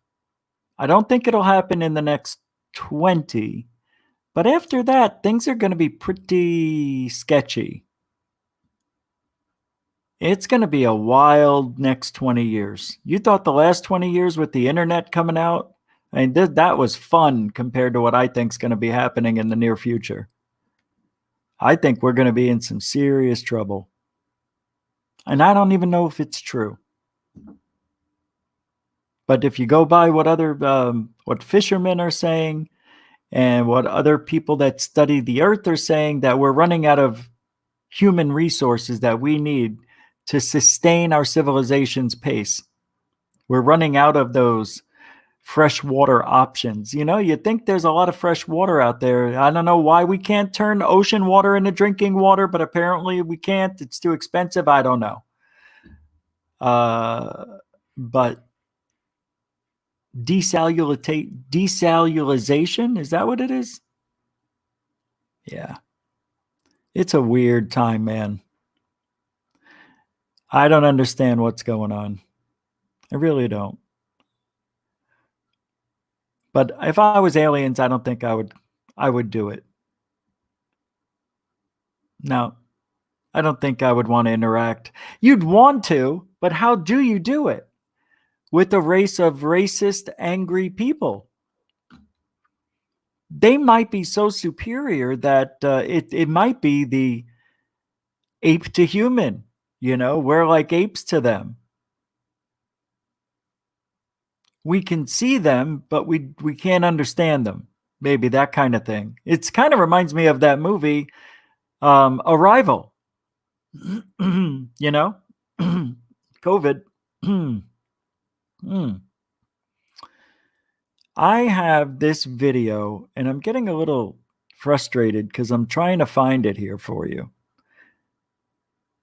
I don't think it'll happen in the next 20, but after that, things are going to be pretty sketchy. It's going to be a wild next 20 years. You thought the last 20 years with the internet coming out, I mean, that was fun compared to what I think is going to be happening in the near future. I think we're going to be in some serious trouble. And I don't even know if it's true. But if you go by what what fishermen are saying and what other people that study the earth are saying, that we're running out of human resources that we need to sustain our civilization's pace. We're running out of those freshwater options. You think there's a lot of fresh water out there. I don't know why we can't turn ocean water into drinking water, but apparently we can't. It's too expensive. I don't know. But desalialization, is that what it is? Yeah. It's a weird time, man. I don't understand what's going on. I really don't. But if I was aliens, I don't think I would do it. No. I don't think I would want to interact. You'd want to, but how do you do it? With a race of racist, angry people. They might be so superior that it might be the ape to human. We're like apes to them. We can see them, but we can't understand them. Maybe that kind of thing. It's kind of reminds me of that movie, Arrival. COVID. I have this video, and I'm getting a little frustrated because I'm trying to find it here for you.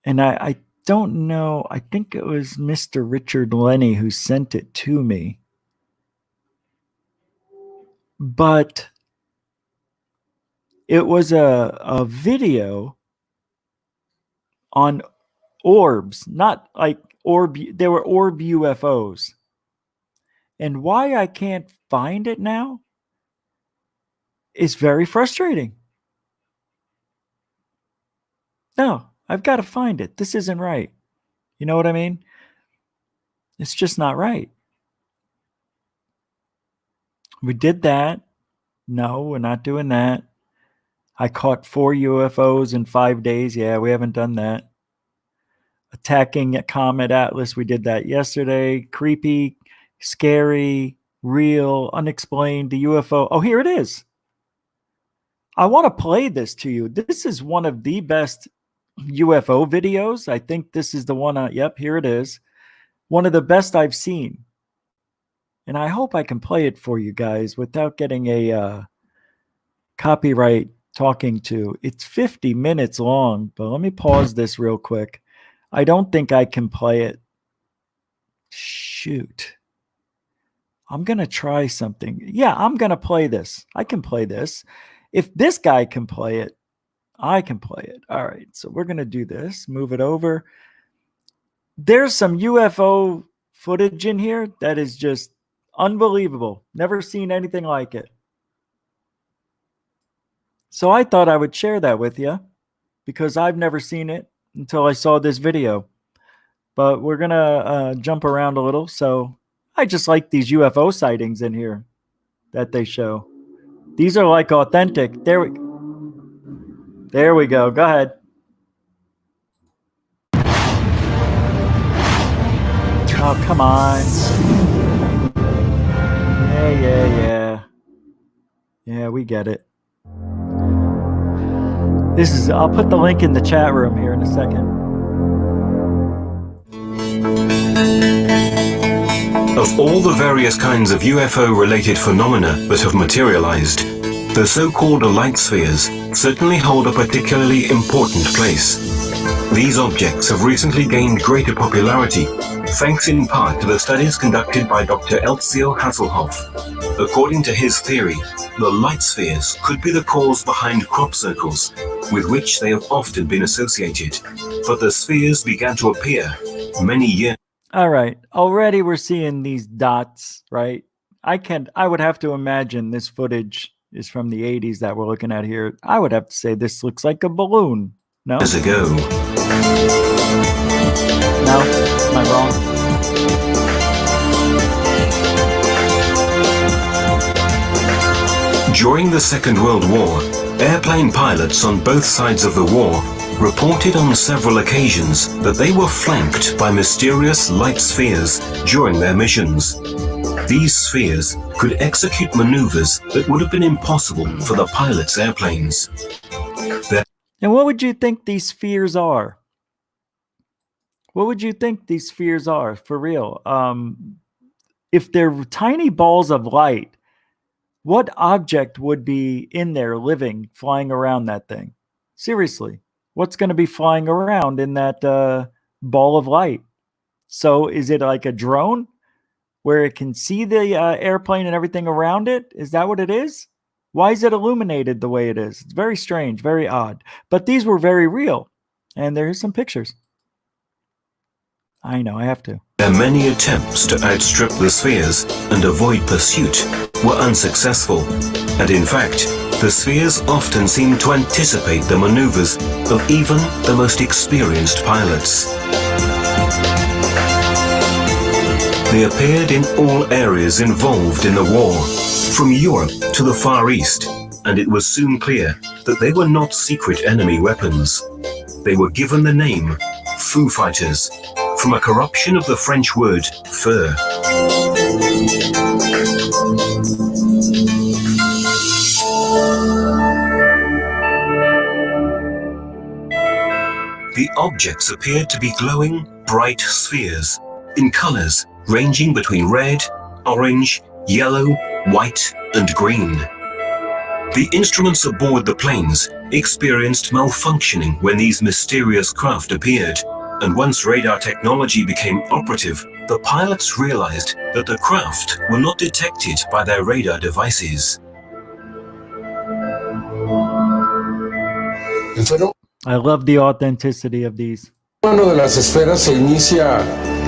And I don't know. I think it was Mr. Richard Lenny who sent it to me. But it was a video on orbs, not like orb. There were orb UFOs. And why I can't find it now is very frustrating. No, I've got to find it. This isn't right. You know what I mean? It's just not right. We did that. No, we're not doing that. I caught 4 UFOs in 5 days. Yeah, we haven't done that. Attacking a Comet Atlas. We did that yesterday. Creepy, scary, real, unexplained, the UFO. Oh, here it is. I want to play this to you. This is one of the best UFO videos. I think this is the one. Yep, here it is. One of the best I've seen. And I hope I can play it for you guys without getting a copyright talking to. It's 50 minutes long, but let me pause this real quick. I don't think I can play it. Shoot. I'm going to try something. Yeah, I'm going to play this. I can play this. If this guy can play it, I can play it. All right, so we're going to do this. Move it over. There's some UFO footage in here that is just unbelievable. Never seen anything like it. So I thought I would share that with you because I've never seen it until I saw this video. But we're going to jump around a little. So I just like these UFO sightings in here that they show. These are like authentic. There we go. Go ahead. Oh, come on. Yeah, we get it. I'll put the link in the chat room here in a second. Of all the various kinds of UFO-related phenomena that have materialized, the so-called light spheres certainly hold a particularly important place. These objects have recently gained greater popularity, thanks in part to the studies conducted by Dr. Elzio Hasselhoff. According to his theory, the light spheres could be the cause behind crop circles, with which they have often been associated. But the spheres began to appear many years. All right, already we're seeing these dots, right? I would have to imagine this footage is from the 80s that we're looking at here. I would have to say this looks like a balloon. No? Years ago. No? Am I wrong? During the Second World War, airplane pilots on both sides of the war reported on several occasions that they were flanked by mysterious light spheres during their missions. These spheres could execute maneuvers that would have been impossible for the pilots' airplanes. And what would you think these spheres are? What would you think these spheres are, for real? If they're tiny balls of light, what object would be in there living, flying around that thing? Seriously, what's going to be flying around in that ball of light? So is it like a drone where it can see the airplane and everything around it? Is that what it is? Why is it illuminated the way it is? It's very strange, very odd. But these were very real. And there's some pictures. I know, I have to. Their many attempts to outstrip the spheres and avoid pursuit were unsuccessful. And in fact, the spheres often seemed to anticipate the maneuvers of even the most experienced pilots. They appeared in all areas involved in the war, from Europe to the Far East, and it was soon clear that they were not secret enemy weapons. They were given the name Foo Fighters, from a corruption of the French word feu. The objects appeared to be glowing, bright spheres in colors ranging between red, orange, yellow, white, and green. The instruments aboard the planes experienced malfunctioning when these mysterious craft appeared, and once radar technology became operative, the pilots realized that the craft were not detected by their radar devices. I love the authenticity of these. Fenómeno de las esferas se inicia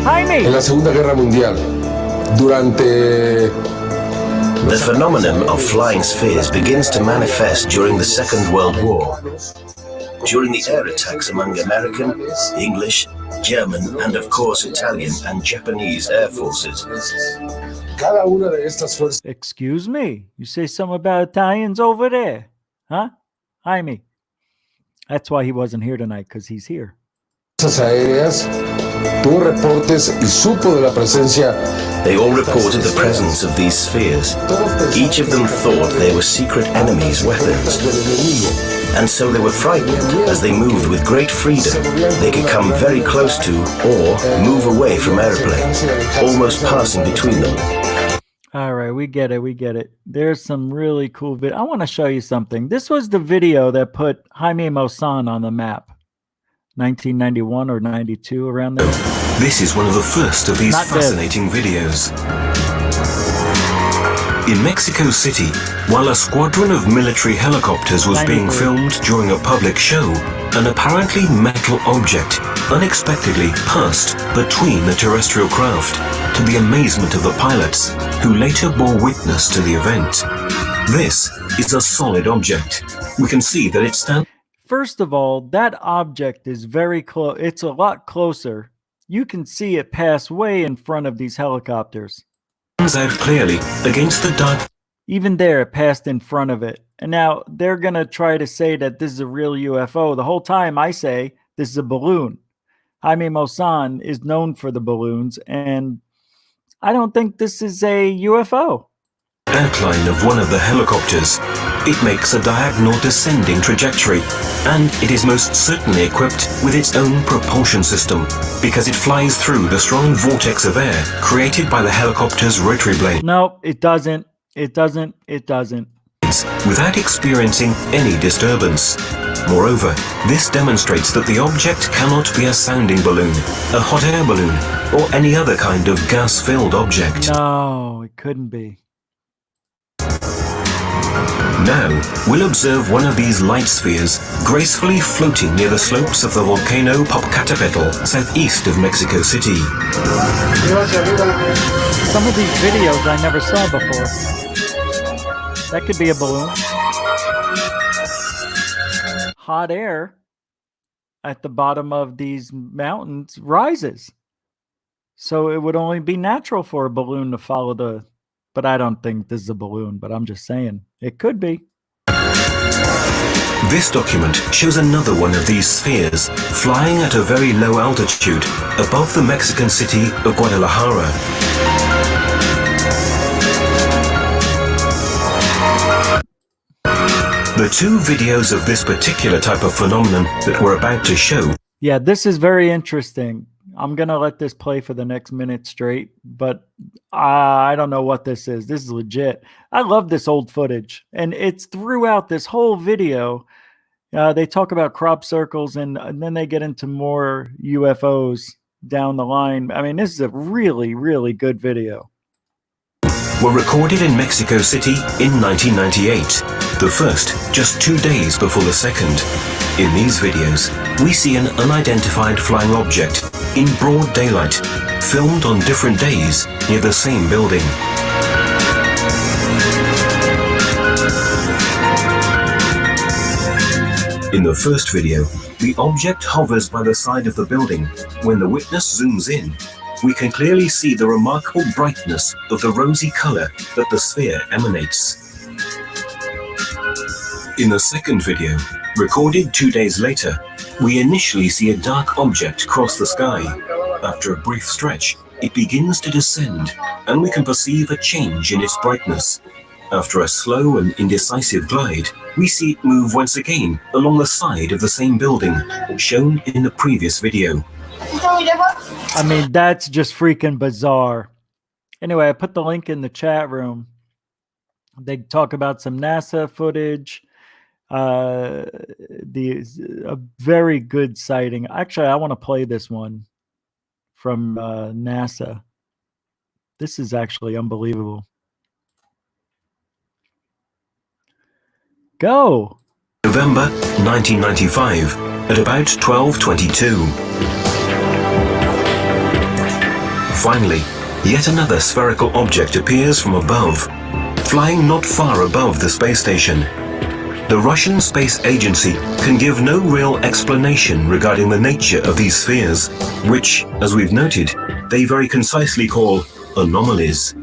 en la Segunda Guerra Mundial. Durante The phenomenon of flying spheres begins to manifest during the Second World War, during the air attacks among American, English, German, and of course Italian and Japanese air forces. Cada una de estas fuerzas. Excuse me? You say something about Italians over there? Huh? Jaime. That's why he wasn't here tonight, because he's here. Aéreas, tuvo reportes y supo de la presencia. They all reported the presence of these spheres. Each of them thought they were secret enemies' weapons. And so they were frightened as they moved with great freedom. They could come very close to or move away from airplanes, almost passing between them. All right, we get it. We get it. There's some really cool video. I want to show you something. This was the video that put Jaime Maussan on the map. 1991 or 92, around there. This is one of the first of these fascinating videos. In Mexico City, while a squadron of military helicopters was being filmed during a public show, an apparently metal object unexpectedly passed between the terrestrial craft, to the amazement of the pilots, who later bore witness to the event. This is a solid object. We can see that it stands. First of all, that object is very close. It's a lot closer. You can see it pass way in front of these helicopters. Stands out clearly against the dark. Even there, it passed in front of it. And now they're going to try to say that this is a real UFO. The whole time I say this is a balloon. Jaime Maussan is known for the balloons, and I don't think this is a UFO. Outline of one of the helicopters. It makes a diagonal descending trajectory, and it is most certainly equipped with its own propulsion system, because it flies through the strong vortex of air created by the helicopter's rotary blade. No, it doesn't. It doesn't. It doesn't. Without experiencing any disturbance. Moreover, this demonstrates that the object cannot be a sounding balloon, a hot air balloon, or any other kind of gas-filled object. No, it couldn't be. Now, we'll observe one of these light spheres gracefully floating near the slopes of the volcano Popocatépetl, southeast of Mexico City. Some of these videos I never saw before. That could be a balloon. Hot air at the bottom of these mountains rises. So it would only be natural for a balloon to follow the... But I don't think this is a balloon, but I'm just saying. It could be. This document shows another one of these spheres flying at a very low altitude above the Mexican city of Guadalajara. The two videos of this particular type of phenomenon that we're about to show. Yeah, this is very interesting. I'm going to let this play for the next minute straight, but I don't know what this is. This is legit. I love this old footage, and it's throughout this whole video. They talk about crop circles, and then they get into more UFOs down the line. I mean, this is a really, really good video. Were recorded in Mexico City in 1998. The first, just 2 days before the second. In these videos, we see an unidentified flying object in broad daylight, filmed on different days near the same building. In the first video, the object hovers by the side of the building. When the witness zooms in, we can clearly see the remarkable brightness of the rosy color that the sphere emanates. In the second video, recorded 2 days later, we initially see a dark object cross the sky. After a brief stretch, it begins to descend, and we can perceive a change in its brightness. After a slow and indecisive glide, we see it move once again along the side of the same building, shown in the previous video. I mean, that's just freaking bizarre. Anyway, I put the link in the chat room. They talk about some NASA footage. A very good sighting. Actually, I want to play this one from NASA. This is actually unbelievable. Go. November 1995 at about 12:22. Finally, yet another spherical object appears from above, flying not far above the space station. The Russian Space Agency can give no real explanation regarding the nature of these spheres, which, as we've noted, they very concisely call anomalies.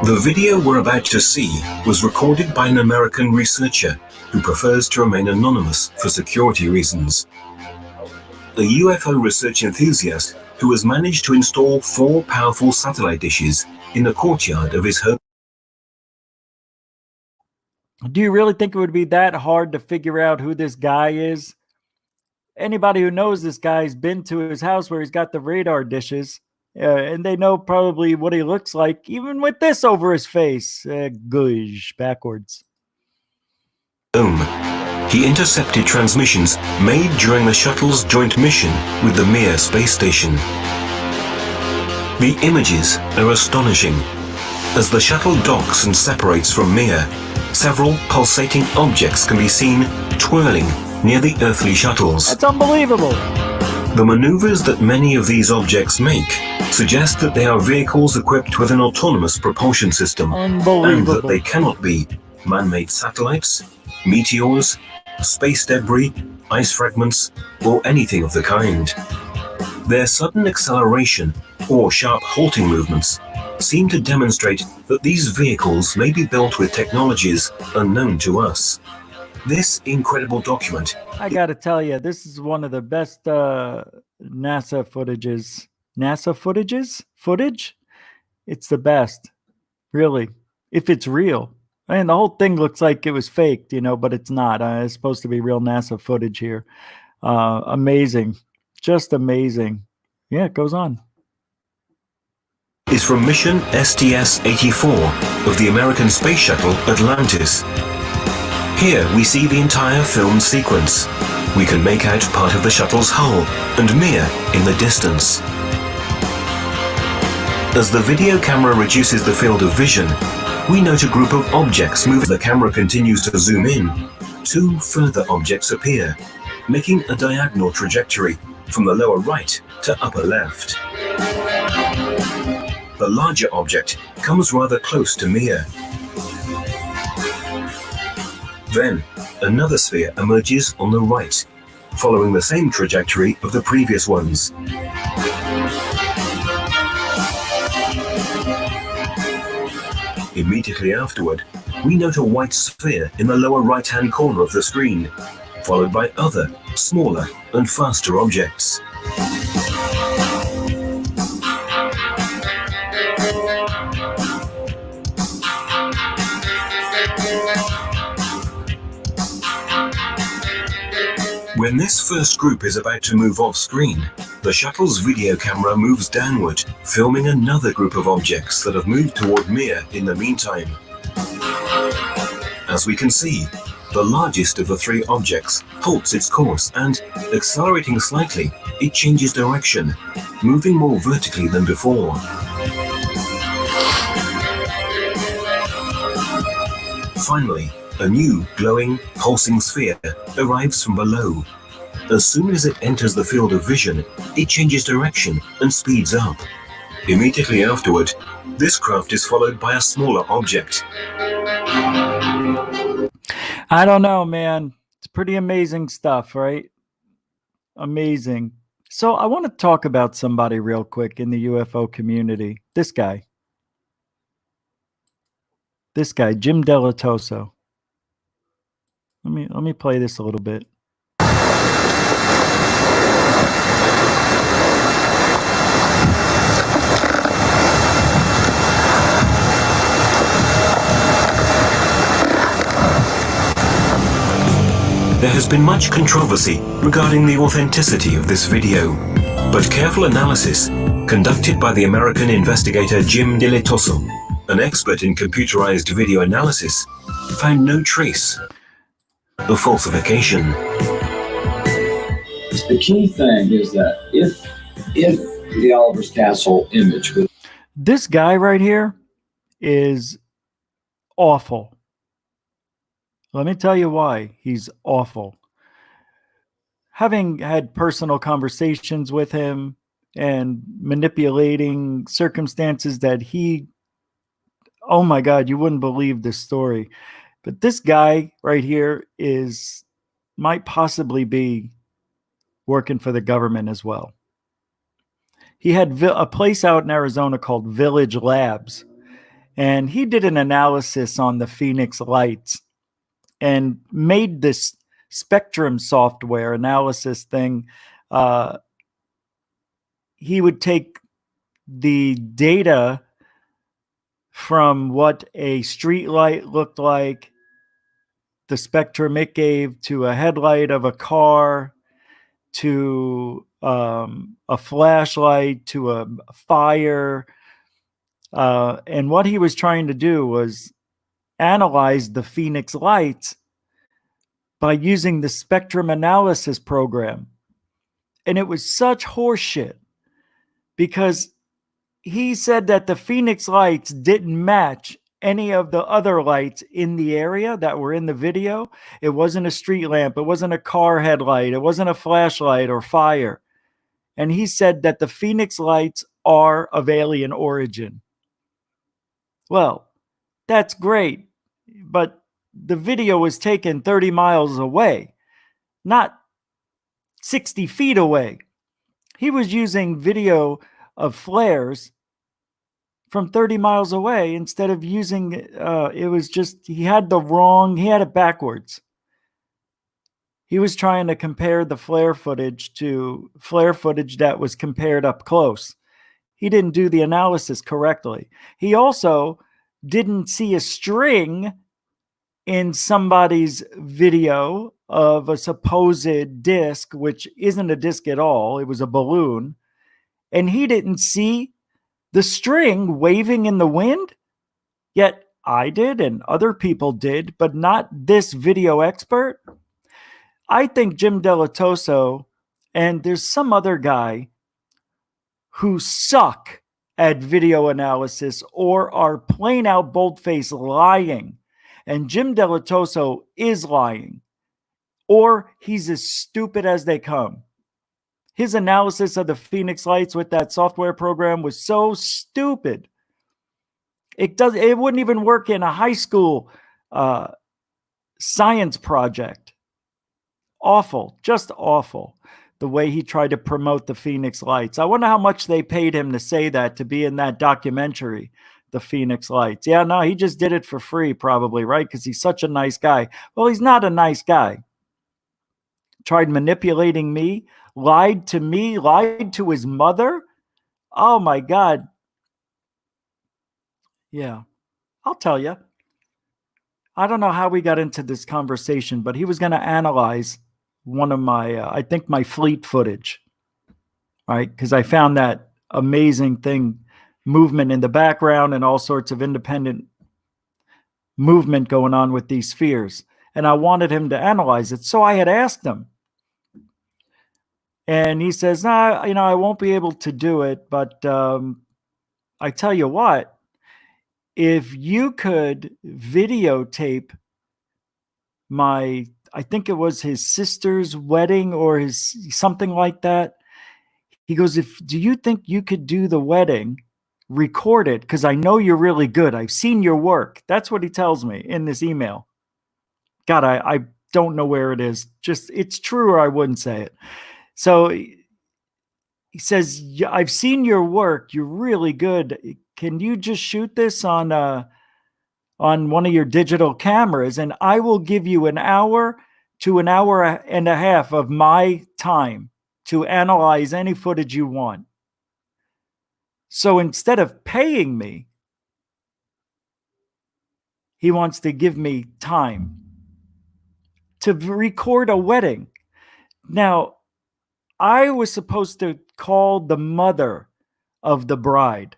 The video we're about to see was recorded by an American researcher who prefers to remain anonymous for security reasons. A UFO research enthusiast who has managed to install 4 powerful satellite dishes in the courtyard of his home. Do you really think it would be that hard to figure out who this guy is? Anybody who knows this guy's been to his house where he's got the radar dishes, and they know probably what he looks like, even with this over his face. Gush, backwards. Boom. He intercepted transmissions made during the shuttle's joint mission with the Mir space station. The images are astonishing. As the shuttle docks and separates from Mir, several pulsating objects can be seen twirling near the earthly shuttles. That's unbelievable. The maneuvers that many of these objects make suggest that they are vehicles equipped with an autonomous propulsion system, and that they cannot be man-made satellites, meteors, space debris, ice fragments, or anything of the kind. Their sudden acceleration or sharp halting movements seem to demonstrate that these vehicles may be built with technologies unknown to us. This incredible document... I gotta tell you, this is one of the best NASA footages. NASA footage? It's the best, really, if it's real. I mean, the whole thing looks like it was faked, but it's not. It's supposed to be real NASA footage here. Amazing. Just amazing. Yeah, it goes on. Is from mission STS-84 of the American Space Shuttle Atlantis. Here we see the entire filmed sequence. We can make out part of the shuttle's hull and Mir in the distance. As the video camera reduces the field of vision, we note a group of objects move. The camera continues to zoom in. 2 further objects appear, making a diagonal trajectory from the lower right to upper left. The larger object comes rather close to Mir. Then, another sphere emerges on the right, following the same trajectory of the previous ones. Immediately afterward, we note a white sphere in the lower right-hand corner of the screen, followed by other, smaller and faster objects. When this first group is about to move off screen, the shuttle's video camera moves downward, filming another group of objects that have moved toward Mir in the meantime. As we can see, the largest of the 3 objects halts its course and, accelerating slightly, it changes direction, moving more vertically than before. Finally, a new, glowing, pulsing sphere arrives from below. As soon as it enters the field of vision, it changes direction and speeds up. Immediately afterward, this craft is followed by a smaller object. I don't know, man. It's pretty amazing stuff, right? Amazing. So I want to talk about somebody real quick in the UFO community. This guy, Jim Delatoso. Let me play this a little bit. There has been much controversy regarding the authenticity of this video, but careful analysis conducted by the American investigator Jim Dilitoso, an expert in computerized video analysis, found no trace of falsification. The key thing is that if the Oliver's Castle image was... This guy right here is awful. Let me tell you why he's awful. Having had personal conversations with him and manipulating circumstances that he, oh my God, you wouldn't believe this story. But this guy right here might possibly be working for the government as well. He had a place out in Arizona called Village Labs, and he did an analysis on the Phoenix lights and made this spectrum software analysis thing. He would take the data from what a street light looked like, the spectrum it gave to a headlight of a car, to a flashlight, to a fire. And what he was trying to do was analyze the Phoenix lights by using the spectrum analysis program. And it was such horseshit because he said that the Phoenix lights didn't match any of the other lights in the area that were in the video. It wasn't a street lamp. It wasn't a car headlight. It wasn't a flashlight or fire. And he said that the Phoenix lights are of alien origin. Well, that's great. But the video was taken 30 miles away, not 60 feet away. He was using video of flares from 30 miles away instead of using, it was just, he had it backwards. He was trying to compare the flare footage to flare footage that was compared up close. He didn't do the analysis correctly. He also didn't see a string in somebody's video of a supposed disc, which isn't a disc at all. It was a balloon. And he didn't see the string waving in the wind. Yet I did and other people did, but not this video expert. I think Jim Dilitoso and there's some other guy who suck at video analysis or are plain out bold-faced lying. And Jim Dilitoso is lying, or he's as stupid as they come. His analysis of the Phoenix lights with that software program was so stupid. It wouldn't even work in a high school science project. Awful, just awful. The way he tried to promote the Phoenix lights. I wonder how much they paid him to say that, to be in that documentary, The Phoenix Lights. Yeah, no, he just did it for free probably, right? Because he's such a nice guy. Well, he's not a nice guy. Tried manipulating me, lied to his mother. Oh my God. Yeah, I'll tell you. I don't know how we got into this conversation, but he was going to analyze one of my, I think my fleet footage, right? Because I found that amazing thing, movement in the background and all sorts of independent movement going on with these spheres. And I wanted him to analyze it. So I had asked him. And he says, nah, I won't be able to do it. But I tell you what, if you could videotape I think it was his sister's wedding or something like that. He goes, do you think you could do the wedding, record it? Because I know you're really good. I've seen your work. That's what he tells me in this email. God, I don't know where it is. Just, it's true or I wouldn't say it. So he says, I've seen your work. You're really good. Can you just shoot this on one of your digital cameras, and I will give you an hour to an hour and a half of my time to analyze any footage you want. So instead of paying me, he wants to give me time to record a wedding. Now, I was supposed to call the mother of the bride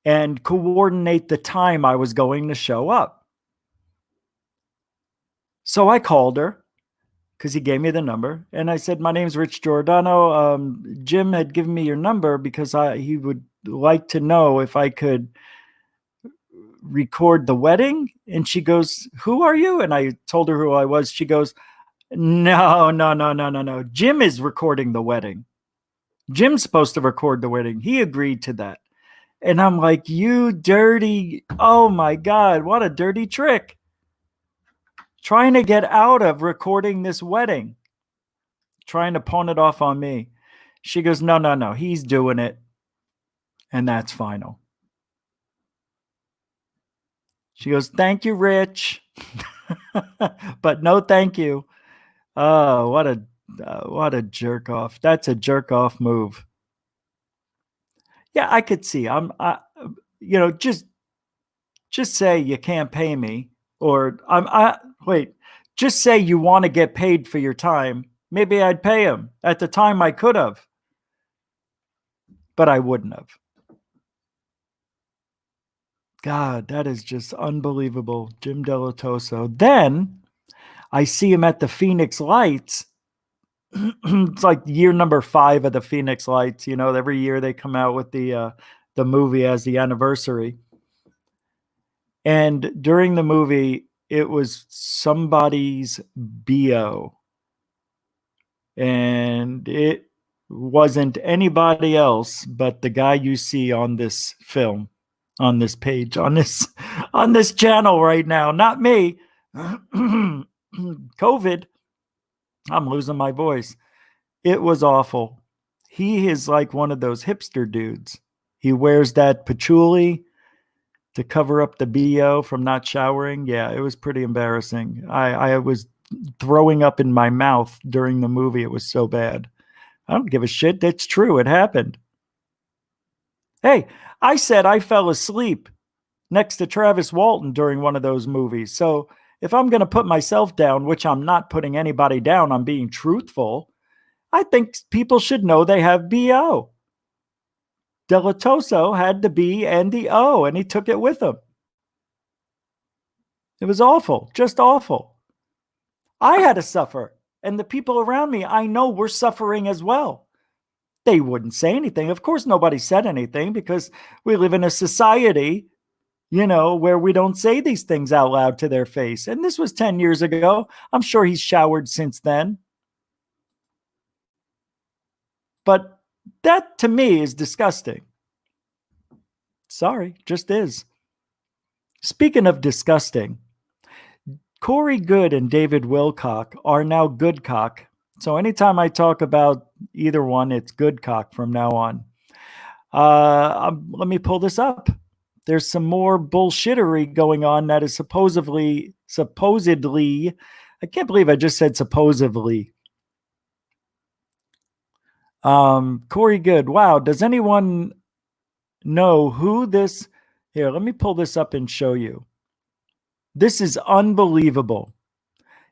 and coordinate the time I was going to show up. So I called her because he gave me the number. And I said, my name's Rich Giordano. Jim had given me your number because he would like to know if I could record the wedding. And she goes, who are you? And I told her who I was. She goes, no. Jim is recording the wedding. Jim's supposed to record the wedding. He agreed to that. And I'm like, you dirty, oh my God, what a dirty trick. Trying to get out of recording this wedding. Trying to pawn it off on me. She goes, no, he's doing it. And that's final. She goes, thank you, Rich. But no, thank you. Oh, what a jerk off. That's a jerk off move. Yeah, I could see. Just say you can't pay me, or just say you want to get paid for your time. Maybe I'd pay him. At the time I could have, but I wouldn't have. God, that is just unbelievable. Jim Delatoso. Then I see him at the Phoenix Lights. It's like year number 5 of the Phoenix Lights. You know, every year they come out with the movie as the anniversary. And during the movie, it was somebody's BO. And it wasn't anybody else but the guy you see on this film, on this page, on this channel right now. Not me. COVID. I'm losing my voice. It was awful. He is like one of those hipster dudes. He wears that patchouli to cover up the BO from not showering. Yeah, it was pretty embarrassing. I was throwing up in my mouth during the movie. It was so bad. I don't give a shit. That's true. It happened. Hey, I said I fell asleep next to Travis Walton during one of those movies. So if I'm going to put myself down, which I'm not putting anybody down, I'm being truthful, I think people should know they have BO. Delatoso had the B and the O, and he took it with him. It was awful, just awful. I had to suffer, and the people around me I know were suffering as well. They wouldn't say anything. Of course, nobody said anything because we live in a society, where we don't say these things out loud to their face. And this was 10 years ago. I'm sure he's showered since then. But that, to me, is disgusting. Sorry, just is. Speaking of disgusting, Corey Good and David Wilcock are now Goodcock. So anytime I talk about either one, it's Goodcock from now on. Let me pull this up. There's some more bullshittery going on that is supposedly, I can't believe I just said supposedly. Corey Good. Wow. Does anyone know who this? Here, let me pull this up and show you. This is unbelievable.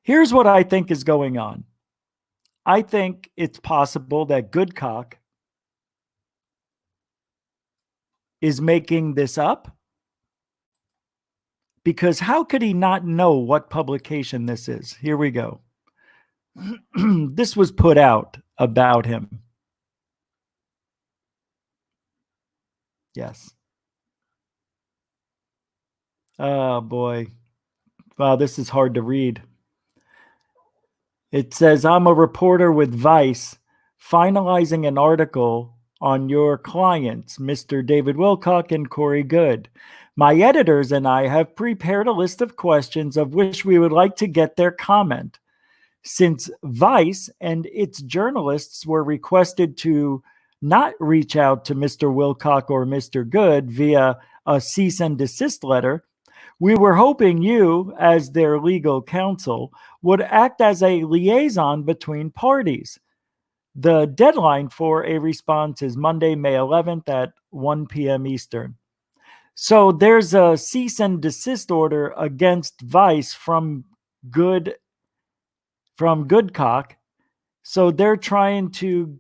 Here's what I think is going on. I think it's possible that Goodcock is making this up. Because how could he not know what publication this is? Here we go. This was put out about him. Yes. Oh, boy. Wow, this is hard to read. It says, I'm a reporter with Vice finalizing an article on your clients, Mr. David Wilcock and Corey Good. My editors and I have prepared a list of questions of which we would like to get their comment. Since Vice and its journalists were requested to not reach out to Mr. Wilcock or Mr. Good via a cease and desist letter, we were hoping you, as their legal counsel, would act as a liaison between parties. The deadline for a response is Monday, May 11th at 1 p.m. Eastern. So there's a cease and desist order against Vice from Goodcock. So they're trying to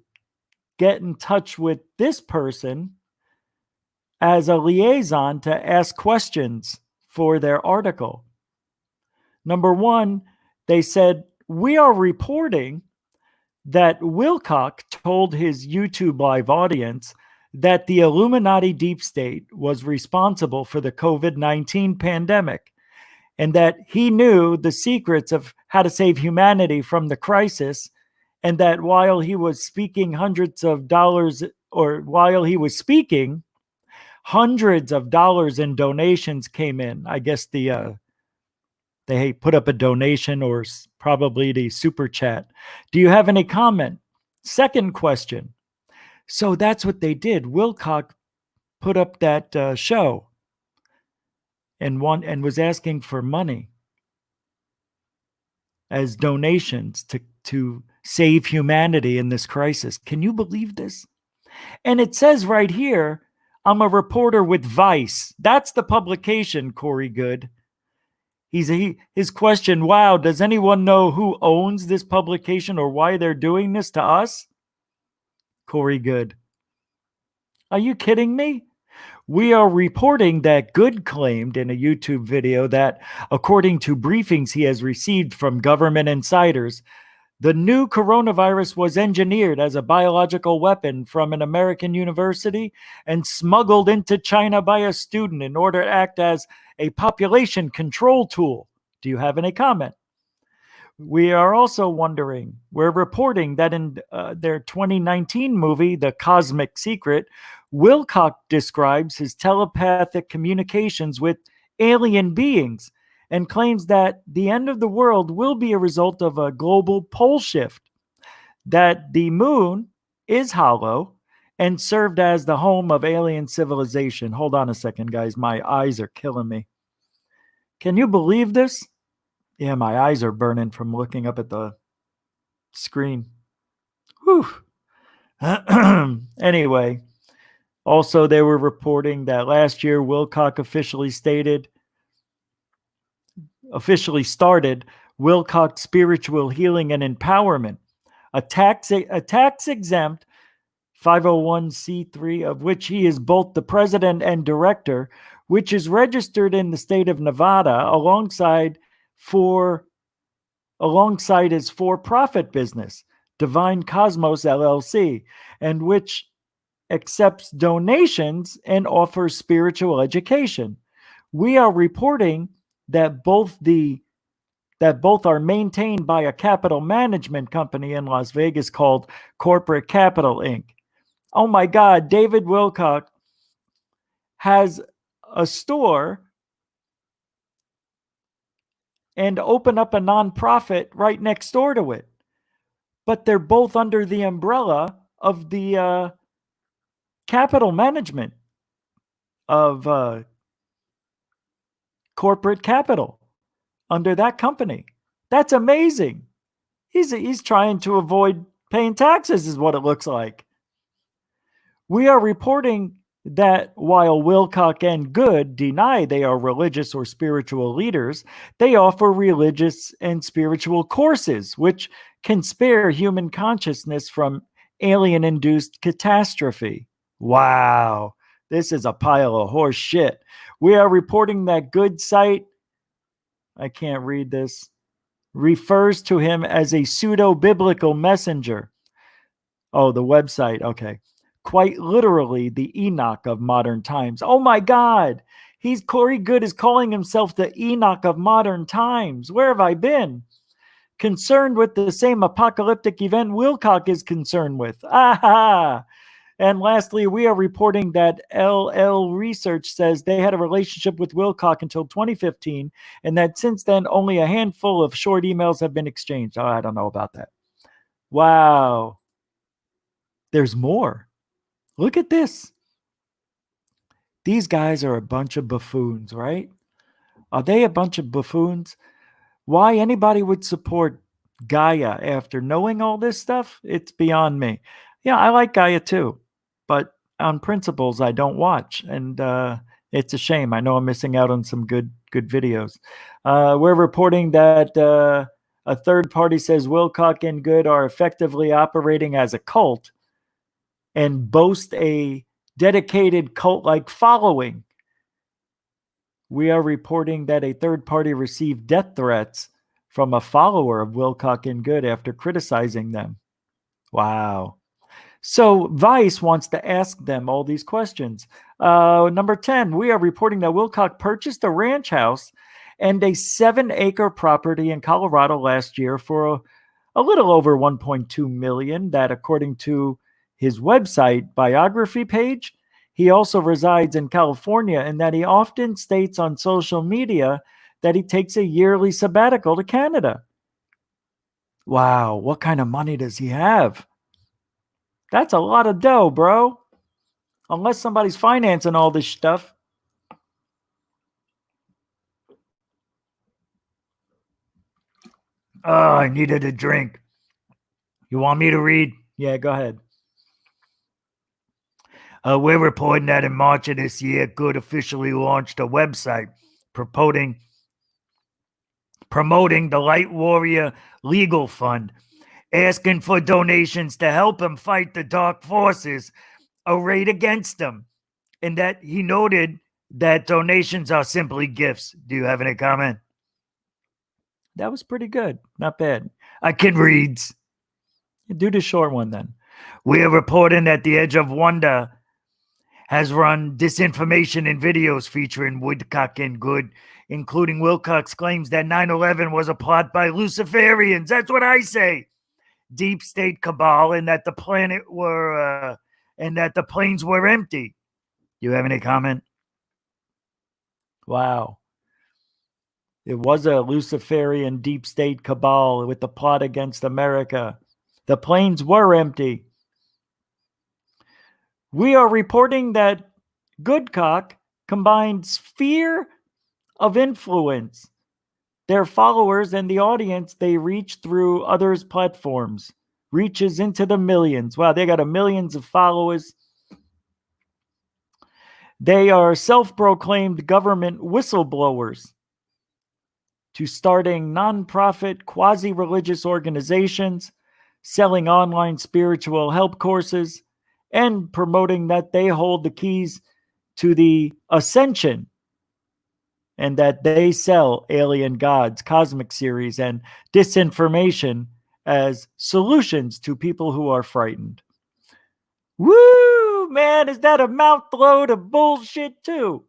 get in touch with this person as a liaison to ask questions for their article. Number one, they said, we are reporting that Wilcock told his YouTube live audience that the Illuminati deep state was responsible for the COVID-19 pandemic, and that he knew the secrets of how to save humanity from the crisis, and that while he was speaking hundreds of dollars in donations came in. I guess they put up a donation or probably the super chat. Do you have any comment? Second question. So that's what they did. Wilcock put up that show and was asking for money as donations to save humanity in this crisis. Can you believe this? And it says right here, I'm a reporter with Vice. That's the publication, Corey Good. His question, wow, does anyone know who owns this publication or why they're doing this to us? Corey Good. Are you kidding me? We are reporting that Good claimed in a YouTube video that, according to briefings he has received from government insiders, the new coronavirus was engineered as a biological weapon from an American university and smuggled into China by a student in order to act as a population control tool. Do you have any comment? We are also wondering, we're reporting that in their 2019 movie, The Cosmic Secret, Wilcock describes his telepathic communications with alien beings and claims that the end of the world will be a result of a global pole shift, that the moon is hollow and served as the home of alien civilization. Hold on a second, guys. My eyes are killing me. Can you believe this? Yeah, my eyes are burning from looking up at the screen. Whew. Anyway, also they were reporting that last year Wilcock officially started Wilcock Spiritual Healing and Empowerment, a tax-exempt 501c3 of which he is both the president and director, which is registered in the state of Nevada alongside his for-profit business, Divine Cosmos LLC, and which accepts donations and offers spiritual education. We are reporting that both are maintained by a capital management company in Las Vegas called Corporate Capital Inc. Oh my God, David Wilcock has a store and open up a nonprofit right next door to it. But they're both under the umbrella of the capital management of corporate capital under that company. That's amazing. He's trying to avoid paying taxes is what it looks like. We are reporting that while Wilcock and Good deny they are religious or spiritual leaders, they offer religious and spiritual courses which can spare human consciousness from alien-induced catastrophe. Wow, this is a pile of horse shit. We are reporting that Good site, I can't read this, refers to him as a pseudo-biblical messenger. Oh, the website, okay. Quite literally the Enoch of modern times. Oh my God, Corey Good is calling himself the Enoch of modern times. Where have I been? Concerned with the same apocalyptic event Wilcock is concerned with. Aha! And lastly, we are reporting that LL Research says they had a relationship with Wilcock until 2015, and that since then only a handful of short emails have been exchanged. Oh, I don't know about that. Wow. There's more. Look at this. These guys are a bunch of buffoons, right? Are they a bunch of buffoons? Why anybody would support Gaia after knowing all this stuff? It's beyond me. Yeah, I like Gaia too, but on principles, I don't watch, and it's a shame. I know I'm missing out on some good videos. We're reporting that a third party says Wilcock and Good are effectively operating as a cult, and boast a dedicated cult-like following. We are reporting that a third party received death threats from a follower of Wilcock and Good after criticizing them. Wow. So Vice wants to ask them all these questions. Number 10, we are reporting that Wilcock purchased a ranch house and a 7-acre property in Colorado last year for a little over $1.2 million. That, according to his website biography page, he also resides in California, and that he often states on social media that he takes a yearly sabbatical to Canada. Wow, what kind of money does he have? That's a lot of dough, bro. Unless somebody's financing all this stuff. Oh, I needed a drink. You want me to read? Yeah, go ahead. We're reporting that in March of this year, Good officially launched a website promoting the Light Warrior Legal Fund, asking for donations to help him fight the dark forces arrayed against him, and that he noted that donations are simply gifts. Do you have any comment? That was pretty good. Not bad. I can read. Do the short one then. We are reporting that the Edge of Wonder has run disinformation in videos featuring Woodcock and Good, including Wilcock's claims that 9/11 was a plot by Luciferians. That's what I say. Deep state cabal, and that the planes were empty. Do you have any comment? Wow. It was a Luciferian deep state cabal with the plot against America. The planes were empty. We are reporting that Goodcock combined sphere of influence, their followers and the audience they reach through others' platforms, reaches into the millions. Wow, they got millions of followers. They are self-proclaimed government whistleblowers, to starting nonprofit quasi-religious organizations, selling online spiritual help courses, and promoting that they hold the keys to the ascension and that they sell alien gods, cosmic series, and disinformation as solutions to people who are frightened. Woo, man, is that a mouthload of bullshit too?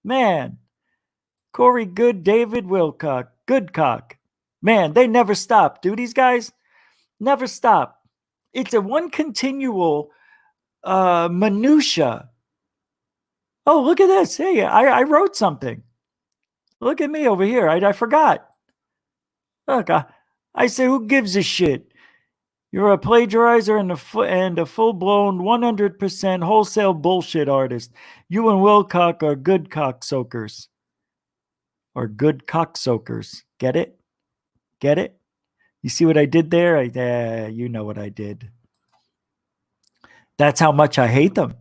Man, Corey Good, David Wilcock, Goodcock. Man, they never stop, do these guys? Never stop. It's a one continual minutia. Oh, look at this. Hey, I wrote something. Look at me over here. I forgot. Look, I say, who gives a shit? You're a plagiarizer and a full-blown 100% wholesale bullshit artist. You and Wilcock are good cocksoakers. Or good cocksoakers. Get it? Get it? You see what I did there? You know what I did. That's how much I hate them.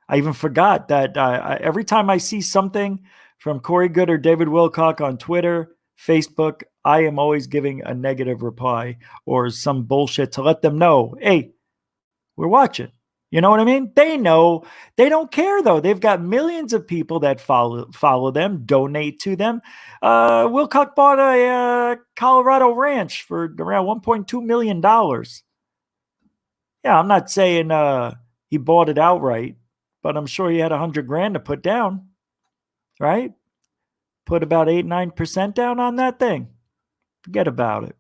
I even forgot that every time I see something from Corey Good or David Wilcock on Twitter, Facebook, I am always giving a negative reply or some bullshit to let them know, hey, we're watching. You know what I mean? They know. They don't care, though. They've got millions of people that follow them, donate to them. Wilcock bought a Colorado ranch for around $1.2 million. Yeah, I'm not saying he bought it outright, but I'm sure he had $100,000 to put down, right? Put about 8-9% down on that thing. Forget about it.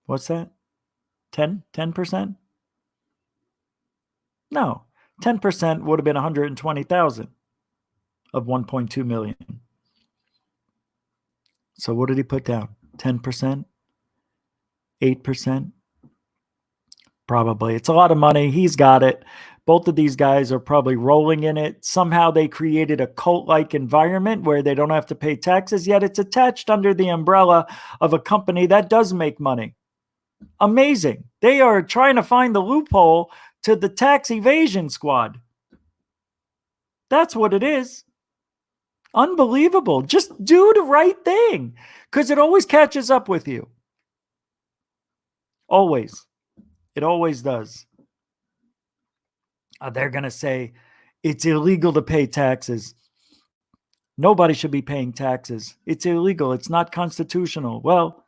What's that? 10%? No, 10% would have been 120,000 of 1.2 million. So what did he put down? 10%? 8%? Probably. It's a lot of money. He's got it. Both of these guys are probably rolling in it. Somehow they created a cult-like environment where they don't have to pay taxes, yet it's attached under the umbrella of a company that does make money. Amazing. They are trying to find the loophole to the tax evasion squad. That's what it is. Unbelievable. Just do the right thing, because it always catches up with you. Always. It always does. They're going to say it's illegal to pay taxes. Nobody should be paying taxes. It's illegal. It's not constitutional. Well,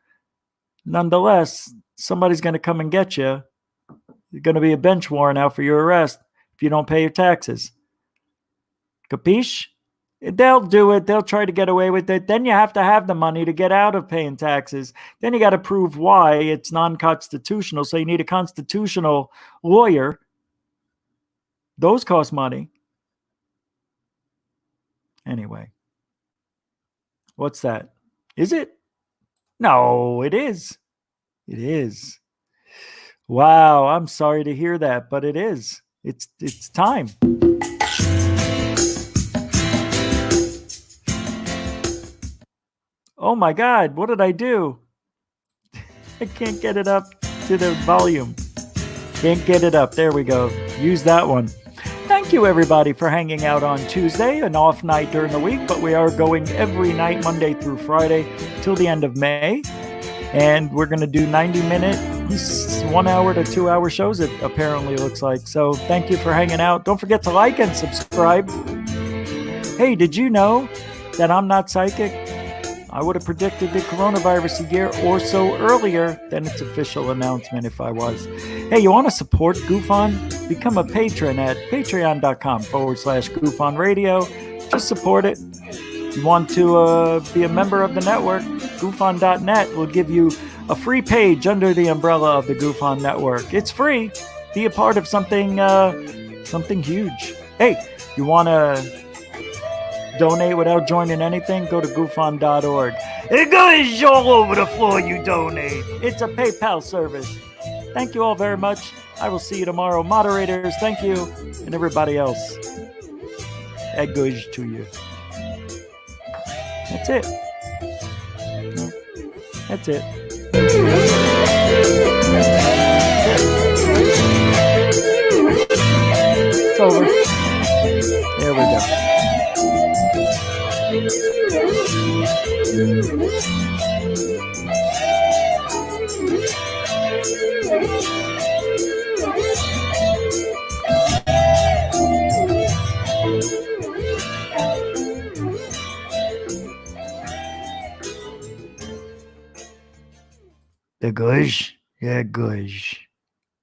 nonetheless, somebody's going to come and get you. There's going to be a bench warrant out for your arrest if you don't pay your taxes. Capiche? They'll do it. They'll try to get away with it. Then you have to have the money to get out of paying taxes. Then you got to prove why it's non-constitutional. So you need a constitutional lawyer. Those cost money. Anyway. What's that? Is it? No, it is. It is. Wow, I'm sorry to hear that, but it is. It's time. Oh my God, what did I do? I can't get it up to the volume. Can't get it up. There we go. Use that one. Thank you, everybody, for hanging out on Tuesday, an off night during the week, but we are going every night, Monday through Friday, till the end of May. And we're going to do 90-minute, 1 hour to 2 hour shows, it apparently looks like. So thank you for hanging out. Don't forget to like and subscribe. Hey, did you know that I'm not psychic? I would have predicted the coronavirus a year or so earlier than its official announcement if I was. Hey, you want to support Goof On? Become a patron at patreon.com/Goof On Radio. Just support it. You want to be a member of the network? GoofOn.net will give you a free page under the umbrella of the Goof On Network. It's free. Be a part of something huge. Hey, you want to donate without joining anything? Go to goofon.org. It goes all over the floor, you donate. It's a PayPal service. Thank you all very much. I will see you tomorrow. Moderators, thank you. And everybody else. That goes to you. That's it. That's it. It's over. There we go. The gush? Yeah, gush.